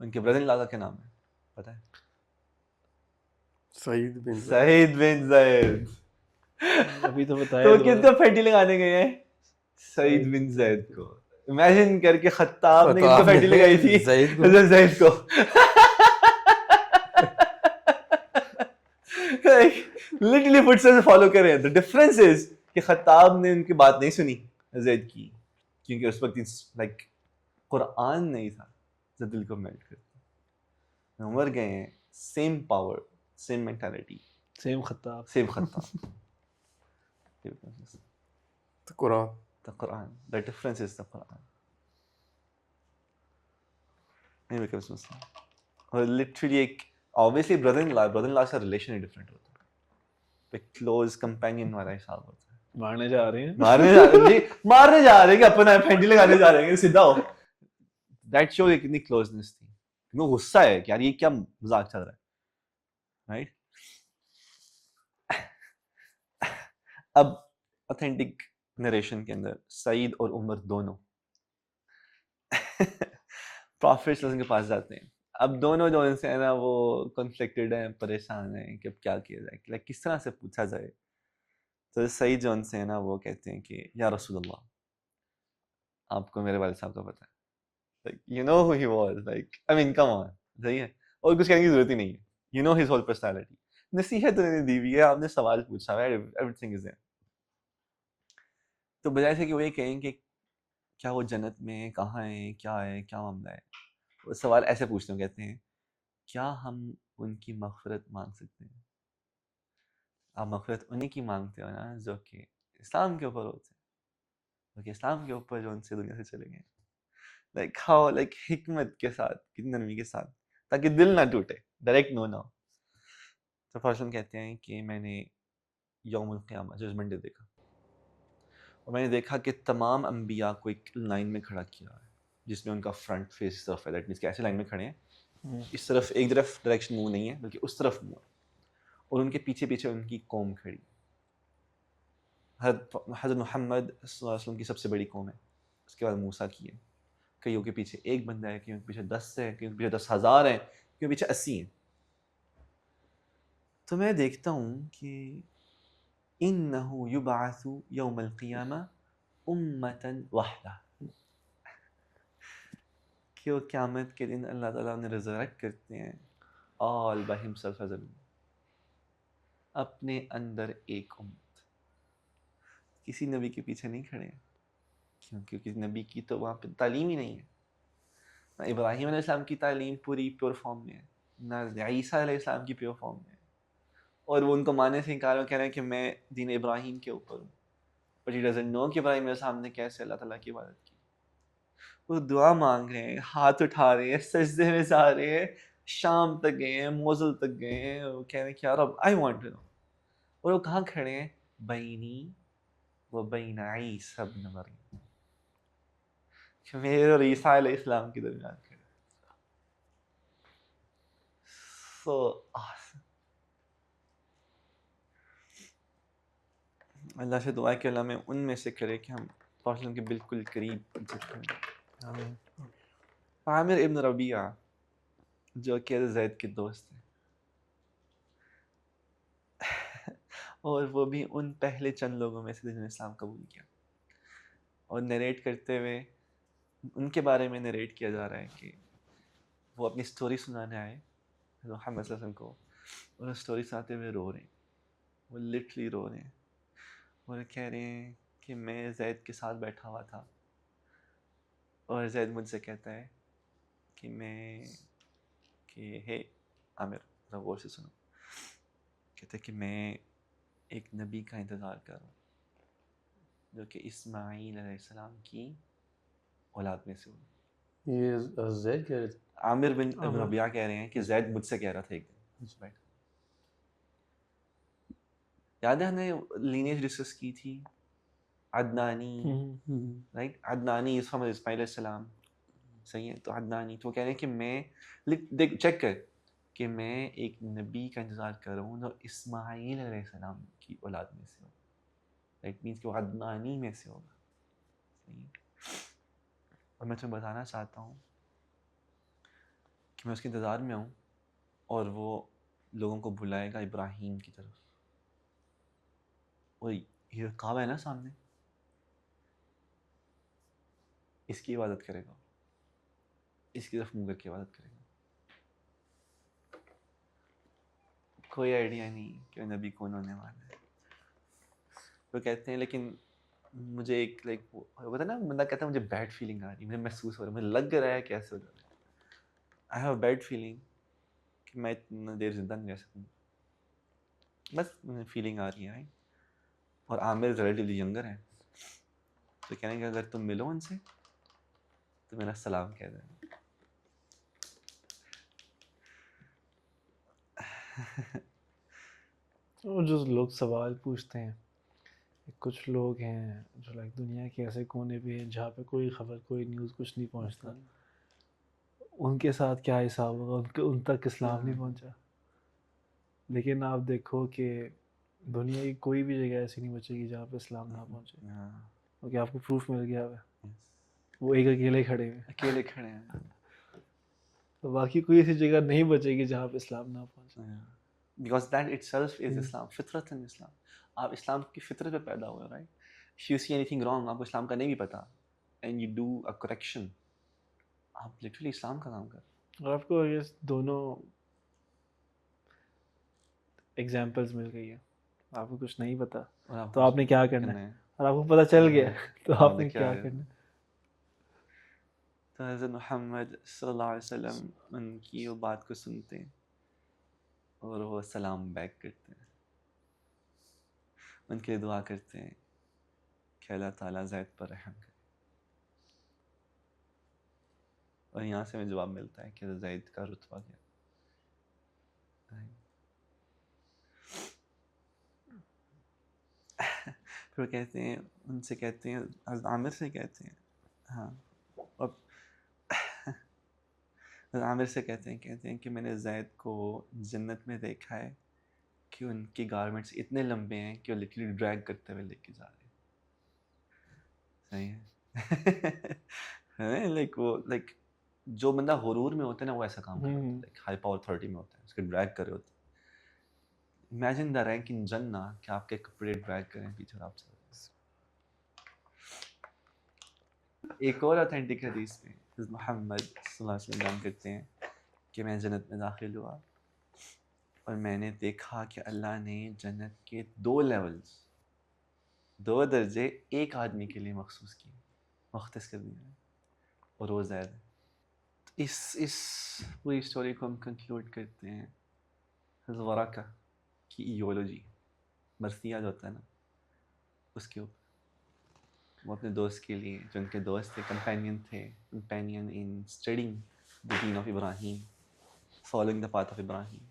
ان کے برادر ان لا کا کیا نام ہے پتہ ہے؟ سعید بن زید. ابھی تو بتایا. تو کس کو پھینٹی لگانے گئے ہیں؟ سعید بن زید کو. امیجن کر کے خطاب نے کس کو پھینٹی لگائی تھی؟ حضرت زید کو. لٹرلی فٹ سے فالو کریں. The difference is کہ خطاب نے ان کی بات نہیں سنی زید کی, کیونکہ اس وقت لائک قرآن نہیں تھا جو دل کو میلٹ کرتا. عمر گئے ہیں, same power, same mentality, same خطاب. The Quran. The Quran. The difference is the Quran. He becomes Muslim. اور literally ایک obviously brother-in-law کا relation ہی different ہوتا ہے. ایک close companion والا حساب ہوتا ہے. مارنے جا رہے ہیں مارنے جا رہے ہیں کہ اپنا پھینٹی لگانے جا رہے ہیں سیدھا ہو. That show کہ کتنی closeness تھی. وہ غصہ ہے کہ یار یہ کیا مذاق چل رہا ہے. Right? اب authentic نریشن کے اندر سعید اور عمر دونوں پروفٹ صلی اللہ علیہ وسلم کے پاس جاتے ہیں. اب دونوں جو ان سے ہے نا وہ کنفلکٹڈ ہیں, پریشان ہیں کہ اب کیا کیا جائے, کس طرح سے پوچھا جائے. تو سعید جو ان سے ہے نا وہ کہتے ہیں کہ یا رسول اللہ, آپ کو میرے والد صاحب کا پتہ ہے. Like, you know who he was. Like, I mean, come on. صحیح ہے, اور کچھ کہنے کی ضرورت ہی نہیں ہے. You know his whole personality. نصیحت انہوں نے دی ہوئی ہے, آپ نے سوال پوچھا ہے, everything is there. تو بجائے سے کہ وہ یہ کہیں کہ کیا وہ جنت میں ہیں, کہاں ہیں, کیا ہے, کیا معاملہ ہے, وہ سوال ایسے پوچھتے ہیں, کہتے ہیں کیا ہم ان کی مغفرت مانگ سکتے ہیں. آپ مغفرت انہیں کی مانگتے ہو نا جو کہ اسلام کے اوپر ہوتے ہیں, کیونکہ اسلام کے اوپر جو ان سے دنیا سے چلے گئے. لائک ہاؤ, لائک حکمت کے ساتھ, کتنی نرمی کے ساتھ, تاکہ دل نہ ٹوٹے, ڈائریکٹ نو نہ ہو. تو فرسن کہتے ہیں کہ میں نے یوم القیامہ ججمنٹ ڈے دیکھا, اور میں نے دیکھا کہ تمام انبیاء کو ایک لائن میں کھڑا کیا ہے جس میں ان کا فرنٹ فیس اس طرف ہے. دیٹ مینس کہ ایسے لائن میں کھڑے ہیں, اس طرف ایک طرف ڈائریکشن منہ نہیں ہے بلکہ اس طرف منہ ہے, اور ان کے پیچھے پیچھے ان کی قوم کھڑی. حضرت محمد صلی اللہ علیہ وسلم کی سب سے بڑی قوم ہے, اس کے بعد موسیٰ کی ہے, کئیوں کے پیچھے ایک بندہ ہے, کئیوں کے پیچھے 10 ہے, کئیوں کے پیچھے 10,000 ہیں, کئیوں کے پیچھے 80 ہیں. تو میں دیکھتا ہوں کہ انہ یبعث یوم القیامہ امۃ وحدہ, کہ وہ قیامت کے دن اللہ تعالیٰ انہیں ریزریکٹ کرتے ہیں all by himself as a being, اپنے اندر ایک امت. کسی نبی کے پیچھے نہیں کھڑے ہیں, کیونکہ کسی نبی کی تو وہاں پہ تعلیم ہی نہیں ہے. نہ ابراہیم علیہ السلام کی تعلیم پوری پیور فارم میں ہے, نہ عیسیٰ علیہ السلام کی پیور فارم میں ہے, اور وہ ان کو ماننے سے انکار کہہ رہے ہیں کہ میں دین ابراہیم کے اوپر ہوں. بٹ ہی ڈزنٹ نو کہ ابراہیم علیہ السلام نے کیسے اللہ تعالیٰ کی عبادت کی. وہ دعا مانگ رہے ہیں, ہاتھ اٹھا رہے ہیں, سجدے میں جا رہے ہیں, شام تک گئے ہیں, موصل تک گئے ہیں, وہ کہہ رہے ہیں کہ یار اب آئی وانٹ ٹو نو. اور وہ کہاں کھڑے ہیں؟ بینی و بین عیسیٰ ابن مریم, کہ میرے اور عیسیٰ علیہ السلام کے درمیان کھڑے. So awesome. اللہ سے دعا ہے کہ اللہ میں ان میں سے کرے کہ ہم پرسن کے بالکل قریب ہیں. عامر ابن ربیعہ جو کہ زید کے دوست ہیں, اور وہ بھی ان پہلے چند لوگوں میں سے جنہوں نے اسلام قبول کیا. اور نریٹ کرتے ہوئے ان کے بارے میں نریٹ کیا جا رہا ہے کہ وہ اپنی سٹوری سنانے آئے محمد صلی اللہ علیہ وسلم کو, اور سٹوری سناتے ہوئے رو رہے ہیں, وہ لٹرلی رو رہے ہیں, اور کہہ رہے ہیں کہ میں زید کے ساتھ بیٹھا ہوا تھا, اور زید مجھ سے کہتا ہے کہ ہے عامر ذرا غور سے سنو, کہتے کہ میں ایک نبی کا انتظار کر رہا ہوں جو کہ اسماعیل علیہ السلام کی اولاد میں سے ہو. یہ زید کہہ رہے تھے, عامر بن ابن ربیعہ کہہ رہے ہیں کہ زید مجھ سے کہہ رہا تھا ایک دن, یاد ہے ہم نے لینیج ڈسکس کی تھی, عدنانی, رائٹ, عدنانی از فرام اسماعیل علیہ السلام, صحیح ہے. تو عدنانی تو وہ کہہ رہے ہیں کہ میں دیکھ چیک کر کہ میں ایک نبی کا انتظار کر رہا ہوں جو اسماعیل علیہ السلام کی اولاد میں سے ہو. دیٹ مینس کہ وہ عدنانی میں سے ہوگا. اور میں تمہیں بتانا چاہتا ہوں کہ میں اس کے انتظار میں ہوں, اور وہ لوگوں کو بلائے گا ابراہیم کی طرف, اور یہ کعبہ ہے نا سامنے, اس کی عبادت کرے گا, اس کی طرف منہ کر کے عبادت کرے گا. کوئی آئیڈیا نہیں کہ وہ نبی کون ہونے والا ہے. وہ کہتے ہیں لیکن مجھے ایک لائک پتہ نا, بندہ کہتا ہے مجھے بیڈ فیلنگ آ رہی ہے, مجھے محسوس ہو رہا ہے, مجھے لگ رہا ہے کہ ایسے ہو جا رہا ہے. آئی ہیو بیڈ فیلنگ کہ میں اتنا دیر زندہ نہیں رہ سکوں, بس فیلنگ آ رہی ہے. اور عامر ریلیٹیولی ینگر ہیں، تو کہنے کہ اگر تم ملو ان سے تو میرا سلام کہہ دینا. وہ جو لوگ سوال پوچھتے ہیں، کچھ لوگ ہیں جو لائک دنیا کے ایسے کونے پہ ہیں جہاں پہ کوئی خبر کوئی نیوز کچھ نہیں پہنچتا، ان کے ساتھ کیا حساب ہوگا، ان تک اسلام نہیں پہنچا. لیکن آپ دیکھو کہ دنیا کی کوئی بھی جگہ ایسی نہیں بچے گی جہاں پہ اسلام نہ پہنچے، کیونکہ آپ کو پروف مل گیا ہے وہ ایک اکیلے کھڑے ہیں. تو باقی کوئی ایسی جگہ نہیں بچے گی جہاں پہ اسلام نہ پہنچے. Because that itself is Islam, فطرت اسلام. آپ اسلام کی فطرت پہ پیدا ہوئے، right. If you see anything wrong, آپ کو اسلام کا نہیں بھی پتا، and you do a correction, آپ لٹرلی اسلام کا کام کر. اور آپ کو یہ دونوں ایگزامپلز مل گئی ہیں. آپ کو کچھ نہیں پتا تو آپ نے کیا کرنا ہے، اور آپ کو پتہ چل گیا تو آپ نے کیا کرنا ہے. تو حضرت محمد صلی اللہ علیہ وسلم ان کی وہ بات کو سنتے ہیں اور وہ سلام بیک کرتے ہیں، ان کے لیے دعا کرتے ہیں کہ اللہ تعالیٰ زید پر رحم کرے. اور یہاں سے ہمیں جواب ملتا ہے کہ زید کا رتبہ کیا. پھر کہتے ہیں، ان سے کہتے ہیں، حضرت عامر سے کہتے ہیں، ہاں، اور حضرت عامر سے کہتے ہیں کہ میں نے زید کو جنت میں دیکھا ہے کہ ان کی گارمنٹس اتنے لمبے ہیں کہ وہ لٹرلی ڈریگ کرتے ہوئے لے کے جا رہے ہیں. صحیح ہے. لائک جو بندہ غرور میں ہوتا ہے نا وہ ایسا کام کرتا ہے، لائک ہائی پاور اتھارٹی میں ہوتا ہے، اس کے ڈریگ کرے ہوتے ہیں. امیجن دا رینک ان جنہ کہ آپ کے کپڑے ڈریگ کریں پیچھے آپ سے. ایک اور اتھینٹک حدیث میں حضرت محمد صلی اللہ علیہ وسلم بیان کرتے ہیں کہ میں جنت میں داخل ہوا اور میں نے دیکھا کہ اللہ نے جنت کے 2 لیولز، 2 درجے ایک آدمی کے لیے مخصوص کیے، مختص کر دیے، اور وہ زید ہے. اس پوری اسٹوری کو ہم کنکلوڈ کرتے ہیں حضرت ورقہ کی ایولوجی، مرثیہ جو ہوتا ہے نا اس کے اوپر. وہ اپنے دوست کے لیے، جو ان کے دوست تھے، companion in studying the deen of Ibrahim, following the path of ابراہیم.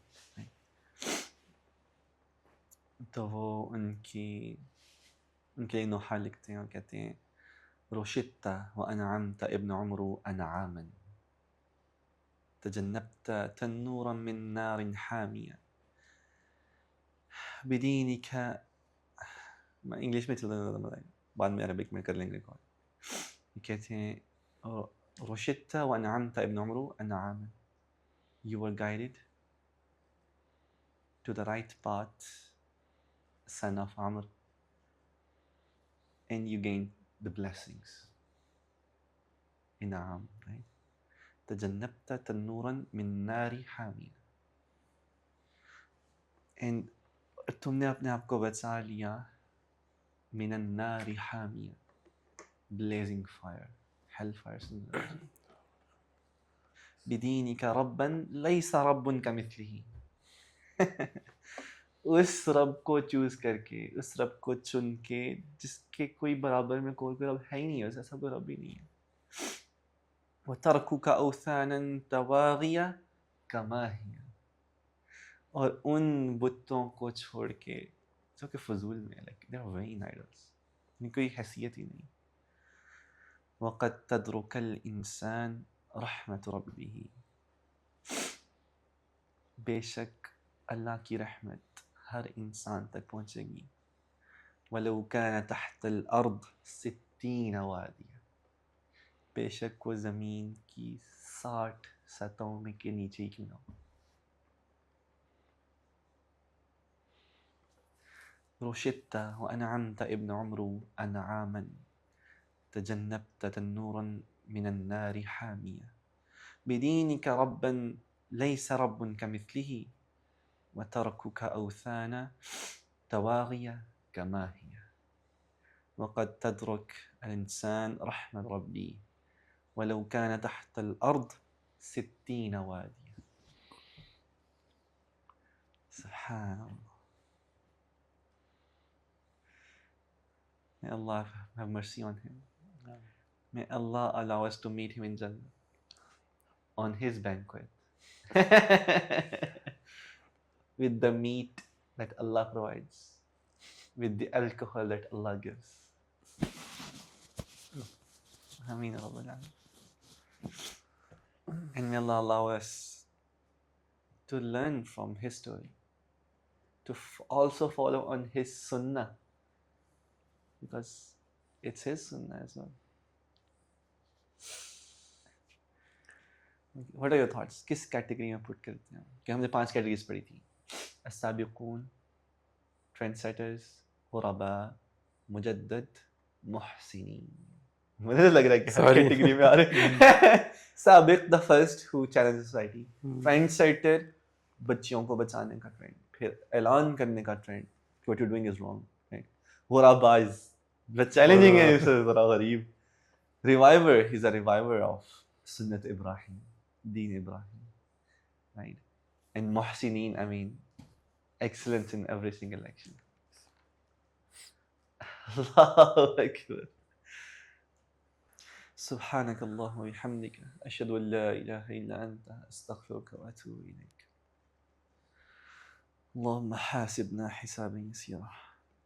تو وہ ان کے نوحہ لکھتے ہیں اور کہتے ہیں رشدت وانعمت ابن عمرو انعاما تجنبت تنورا من نار حامیہ بدینک. میں انگلش میں چلتا تھا، بعد میں عربک میں کر لیں گے ریکارڈ. کہتے ہیں رشدت وانعمت ابن عمرو انعاما، you were guided to the right path, son of Amr, and you gained the blessings. In'am, right? تجنبت تنورا من نار حامیہ، and تم نے اپنے آپ کو بچا لیا من النار حامیہ، blazing fire, hell fire. بدینک ربا لیس رب کمثلہ، اس رب کو چوز کر کے، اس رب کو چن کے جس کے کوئی برابر میں کوئی رب ہے ہی نہیں، ایسا کوئی رب ہی نہیں ہے. وَتَرْكُكَ أَوْثَانًا تَوَاغِيَ كَمَا هِيَ، اور ان بتوں کو چھوڑ کے جو کہ فضول میں، like they are vain idols، ان کی کوئی حیثیت ہی نہیں. وَقَدْ تَدْرُكَ الْإِنسَانِ رَحْمَةُ رَبِّهِ، بے شک اللہ کی رحمت ہر انسان تک پہنچے گی. وَلَوْ كَانَ تَحْتَ الْأَرْضِ 60 وَادِيًا، بے شک وہ زمین کی 60 سطحوں میں کے نیچے ہی کیوں نہ ہو. رشدت وانعمت ابن عمرو انعاما تجنبت تنورا من النار حامیہ بدینک ربا لیس رب کمثلہ وترکک اوثانا تواغیا كما هي. وقد تدرك الإنسان رحمة ربي ولو كان تحت الأرض 60 واديا. سبحان اللہ. May Allah have mercy on him. May Allah allow us to meet him in Jannah on his banquet with the meat that Allah provides, with the alcohol that Allah gives. Ameen Rabbal Alameen. And may Allah allow us to learn from his story, to also follow on his sunnah, because it's his sunnah as well. What are your thoughts? کس category میں پٹ کرتے ہیں کہ ہم نے 5 categories پڑھی تھی؟ السابقون، trend setters, غرباء، مجدد، محسنین. مجھے لگ رہا ہے کہ ہر کیٹیگری میں آ رہے ہیں. سابق the first who challenge society. Trendsetter بچیوں کو بچانے کا ٹرینڈ، پھر اعلان کرنے کا ٹرینڈ کہ what you're doing is wrong. غرباء چیلنجنگ ہے، ذرا غریب. ریوائور، he's a reviver of سنت ابراہیم، دین ابراہیم. Right? And محسنین, I mean excellence in every single action. Allahu Akbar. سبحانك اللهم وبحمدك أشهد أن لا إله إلا أنت أستغفرك وأتوب إليك. اللهم حاسبنا حسابا يسيرا.